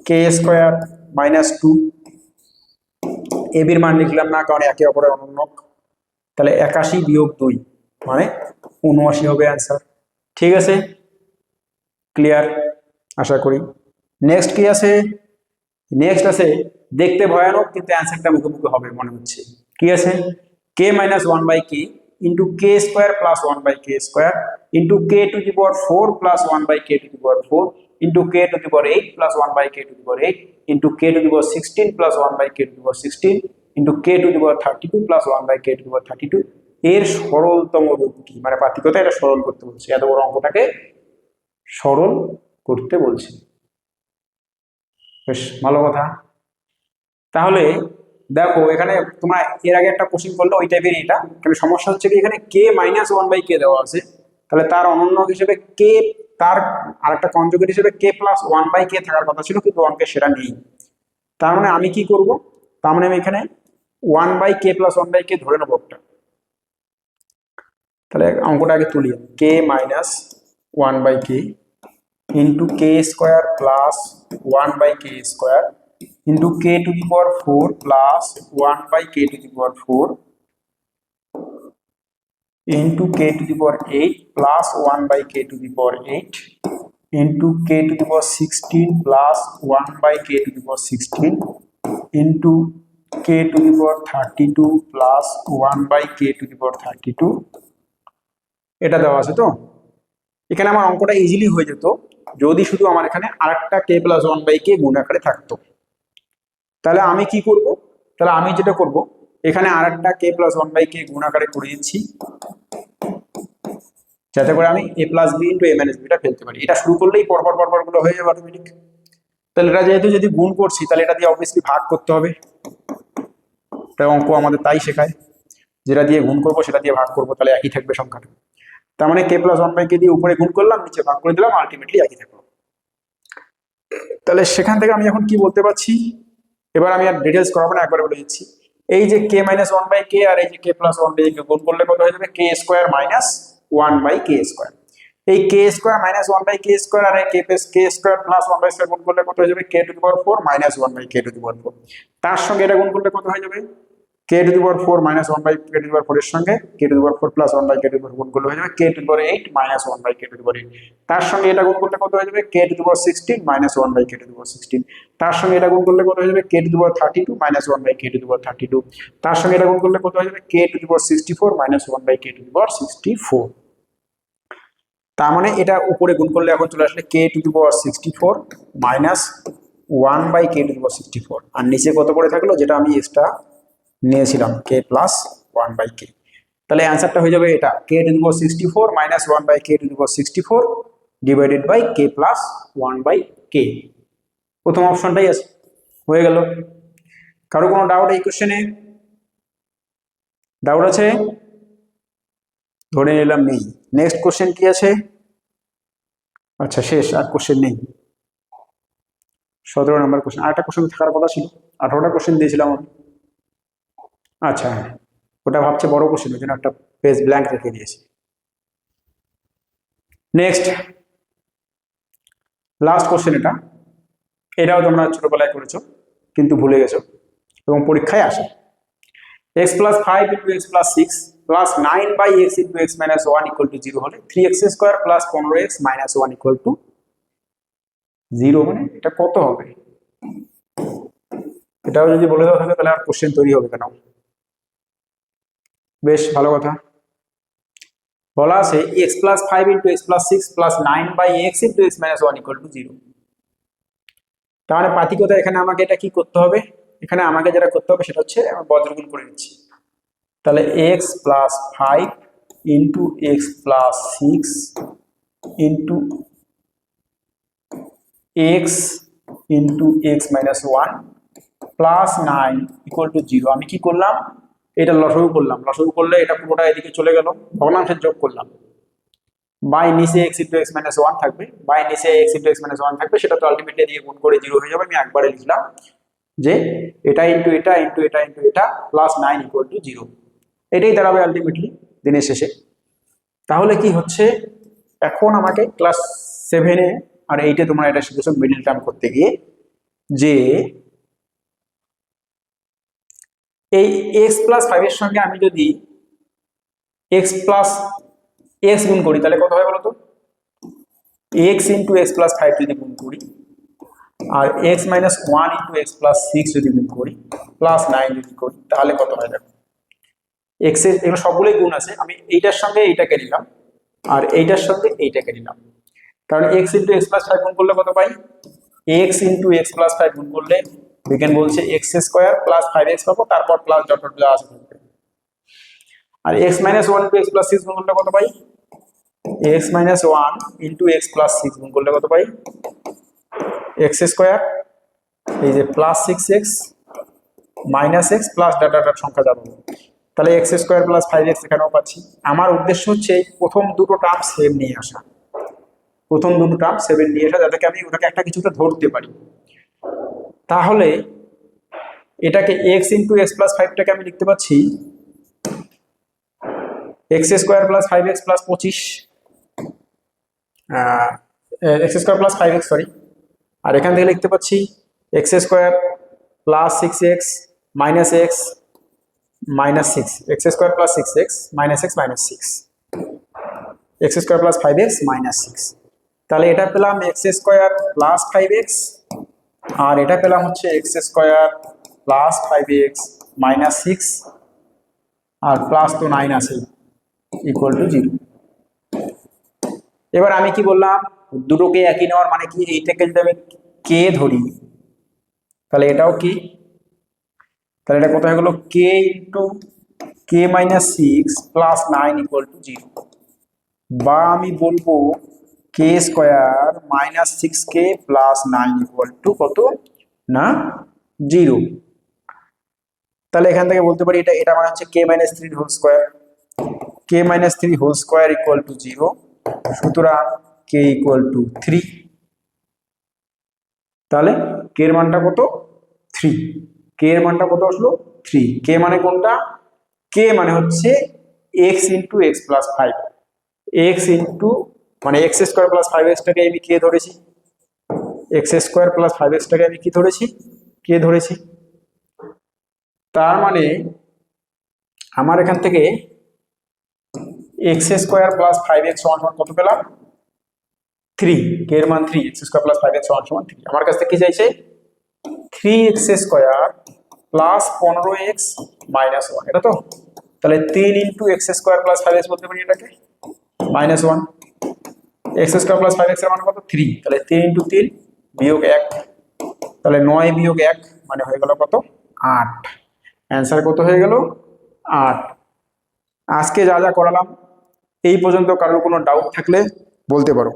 [SPEAKER 1] কে স্কোয়ার মাইনাস 2, এবির মান লিখলাম না কারণ একে অপরের অনুন্নক, তাহলে 81 বিয়োগ 2 মানে 79 হবে অ্যান্সার। ঠিক আছে, ক্লিয়ার আশা করি। নেক্সট কি আছে? নেক্সট আছে দেখতে ভয়ানক কিন্তু অ্যান্সারটা মুখোমুখি হবে মনে হচ্ছে। কি আছে? K minus 1/k into k square plus 1/k square into k to the power 4 plus 1/k to the power 4 into k to the power 8 plus 1/k to the power 8 into k to the power 16 plus 1/k to the power 16 into k to the power 32 plus 1/k to the power 32 এর সরলতম রূপ কি? মানে পার্থক্যটা এটা সরল করতে বলছে, এত বড় অঙ্কটাকে সরল করতে বলছে। বেশ ভালো কথা। তাহলে দেখো এখানে তোমরা এর আগে একটা কোশ্চেন করলে ওই টাইপের, এটা কিন্তু সমস্যা হচ্ছে কি এখানে কে মাইনাস 1/k দেওয়া আছে, তাহলে তার অনন্য হিসেবে কে, তার আরেকটা কনজুগেট হিসেবে কে প্লাস 1/k থাকার কথা ছিল, কিন্তু অঙ্কে সেটা নেই। তার মানে আমি কি করব? তার মানে আমি এখানে 1/k প্লাস 1/k ধরে নেবো একটা। তাহলে অঙ্কটা আগে তুলি, k minus 1/k into k square plus 1/k square into k to the power 4 plus 1/k to the power 4 into k to the power 8 plus 1/k to the power 8 into k to the power 16 plus 1/k to the power 16 into k to the power 32 plus 1/k to the power 32। এটা দেওয়া আছে তো, এখানে আমার অঙ্কটা easily হয়ে যেত যদি শুধু আমার এখানে আরেকটা k প্লাস 1/k গুণ আকারে থাকতো। তাহলে আমি কি করব? তাহলে আমি যেটা করব, এখানে আরেকটা কে প্লাস 1/k গুণ আকারে করে দিচ্ছি, যাতে করে আমি a plus b into a minus বিটা ফেলতে পারি। এটা শুরু করলেই পরপর পরপর গুলো হয়ে যাবে অটোমেটিক। তাহলে এটা যেহেতু যদি গুণ করছি তাহলে এটা দিয়ে অবভিয়াসলি ভাগ করতে হবে, এটা অঙ্ক আমাদের তাই শেখায়, যেটা দিয়ে গুণ করবো সেটা দিয়ে ভাগ করবো, তাহলে একই থাকবে সংখ্যাটা। তার মানে কে প্লাস ওয়ান বাই কে দিয়ে উপরে গুণ করলাম, নিচে ভাগ করে দিলাম, আলটিমেটলি একই থাকলো। তাহলে সেখান থেকে আমি এখন কি বলতে পারছি, এবার আমি আর ডিটেলস করাবো না, একবার বলে দিচ্ছি। এই যে k minus one by k আর এই যে k plus one by k গুণ করলে কত হয়ে যাবে, k square minus one by k square. এই k square minus one by k square আর এই k square plus one by square গুণ করলে কত হয়ে যাবে, k to the power four minus one by k to the power four. তার সঙ্গে এটা গুণ করলে কত হয়ে যাবে, k to the power four minus one by k to the power four এর সঙ্গে k to the power four plus one by k to the power গুণ করলে হয়ে যাবে k to the power eight minus one by k to the power eight. তার সঙ্গে এটা গুণ করলে কত হয়ে যাবে, k to the power sixteen minus one by k to the power sixteen. তার সঙ্গে এটা গুণ করলে কত হয়ে যাবে, k to the power thirty two minus one by k to the power thirty two. তার সঙ্গে এটা গুণ করলে কত হয়ে যাবে, k to the power sixty four minus one by k to the power sixty four. তার মানে এটা উপরে গুণ করলে এখন চলে আসলে k to the power sixty four minus one by k to the power sixty four, আর নিচে কত করে থাকলো যেটা আমি এক্সট্রা নিয়েছিলাম k plus one by k. তাহলে অ্যান্সারটা হয়ে যাবে এটা k to the power sixty four minus one by k to the power sixty four divided by k plus one by k. প্রথম অপশনটাই আছে, হয়ে গেল। কারো কোনো ডাউট এই কোশ্চেনে? ডাউট আছে? ধরে নিলাম নেই। নেক্সট কোশ্চেন কি আছে? আচ্ছা শেষ, আর কোশ্চেন নেই। 17 নম্বর কোশ্চেন, আরেকটা কোশ্চেন থাকার কথা ছিল, 18টা কোশ্চেন দিয়েছিলাম আমি। আচ্ছা হ্যাঁ, ওটা ভাবছে বড় কোশ্চেন, ওই জন্য একটা পেজ ব্ল্যাঙ্ক রেখে দিয়েছি। নেক্সট লাস্ট কোশ্চেন, এটাও তোমরা ছোটবেলায় করেছো কিন্তু ভুলে গেছো এবং পরীক্ষায় আসে। X plus five into x plus six plus nine by x into x minus one equal to zero হলে three x square plus 15x minus one equal to zero, মানে এটা কত হবে? এটাও যদি বলে দেওয়া থাকে তাহলে আর কোশ্চেন তৈরি হবে কেন? বেশ ভালো কথা। বলা আছে x plus five into x plus six plus nine by x into x minus one equal to zero. তাহলে পাতিকতা এখানে আমাকে এটা কি করতে হবে, এখানে আমাকে যেটা করতে হবে সেটা হচ্ছে আমি বজ্রগুণ করে নিচ্ছি। তাহলে x plus five into x plus six into x into x minus one plus nine equal to zero. আমি কি করলাম, এটা লসাগু করলাম, লসাগু করলে এটা পুরোটা এদিকে চলে গেল, ভগ্নাংশের যোগ করলাম। বাই নিচে x into x minus one থাকবে, বাই নিচে x into x minus one থাকবে, সেটা তো আলটিমেটলি দিয়ে গুণ করে জিরো হয়ে যাবে। আমি একবারে লিখলাম যে এটা ইন্টু এটা ইন্টু এটা ইন্টু এটা plus nine equal to zero, এটাই দাঁড়াবে আলটিমেটলি দিনের শেষে। তাহলে কি হচ্ছে, এখন আমাকে ক্লাস 7-এ আর 8-এ তোমরা এটা শিখেছো মিডল টার্ম করতে গিয়ে, যে এই এক্স প্লাস ফাইভের সঙ্গে আমি যদি এক্স প্লাস এক্স গুণ করি তাহলে কত হয় বলতো, x into x plus five যদি গুণ করি, আর x minus one into x plus six যদি গুণ করি, প্লাস নাইন যদি করি, তাহলে কত হয় দেখো। এক্স এর এগুলো সবগুলোই গুণ আছে, আমি এইটার সঙ্গে এইটাকে নিলাম আর এইটার সঙ্গে এইটাকে নিলাম, কারণ x into x plus five গুণ করলে কত পাই, x into x plus five গুণ করলে বিজ্ঞান বলছে x square plus five x পাবো, তারপর প্লাস ডট ডট যা আছে থাকবে। আর x minus one into x plus six গুণ করলে কত পাই, x minus one into x plus six গুণ করলে কত পাই, এক্স স্কোয়ার, এই যে plus six x minus x plus dot dot সংখ্যা যাবো, তাহলে x square plus five x এখানেও পাচ্ছি। আমার উদ্দেশ্য হচ্ছে প্রথম দুটো টার্ম সেম নিয়ে আসা, প্রথম দুটো টার্ম 7 নিয়ে আসা, যাতে আমি ওটাকে একটা কিছুতে ধরতে পারি। তাহলে এটাকে এক্স ইন্টু এক্স প্লাস ফাইভটাকে আমি লিখতে পাচ্ছি x square plus five x plus 25, x square plus five x sorry, আর এখান থেকে লিখতে পাচ্ছি x square plus six x minus x minus six, x square plus six x minus x minus six, x square plus five x minus six. তাহলে এটা পেলাম x square plus five x, আর এটা পেলাম হচ্ছে x square plus five x minus six, আর plus তো nine আছে equal to zero. এবার আমি কি বললাম, দুটোকে একই নেওয়ার মানে কি, এইটাকে যদি আমি কে ধরি তাহলে এটাও কি, তাহলে এটা কত হয়ে গেল, k into k minus six plus nine equal to zero. বা আমি বলবো k square minus six k plus nine equal to কত না 0। তাহলে এখান থেকে বলতে পারি এটা এটা মানে হচ্ছে k minus three whole square, k minus three whole square equal to 0। সুতরাং কে ইকুয়াল টু 3। তাহলে কে এর মানটা কত 3, কে এর মানটা কত আসলো 3। কে মানে কোনটা, কে মানে হচ্ছে x into x plus five, x into মানে এক্স স্কোয়ার প্লাস ফাইভ এক্সটাকে আমি কে ধরেছি, এক্স স্কোয়ার প্লাস ফাইভ এক্সটাকে আমি কি ধরেছি কে ধরেছি। তার মানে আমার এখান থেকে x square plus five x সমান সমান কত পেলাম 3, কে এর মান 3, x square plus five x সমান সমান 3। আমার কাছ থেকে কি চাইছে 3x square plus 15x minus 1, এটা তো। তাহলে 3 into x square plus five x বলতে পারি এটাকে minus 1, x square plus five x এর মান কত 3, তাহলে 3 ইন্টু 3 বিয়োগ 1, তাহলে 9 বিয়োগ 1 মানে হয়ে গেল কত 8। অ্যান্সার কত হয়ে গেল 8। আজকে যা যা করালাম এই পর্যন্ত কারোর কোনো ডাউট থাকলে বলতে পারো।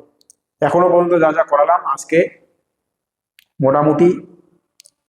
[SPEAKER 1] এখনো পর্যন্ত যা যা করালাম আজকে মোটামুটি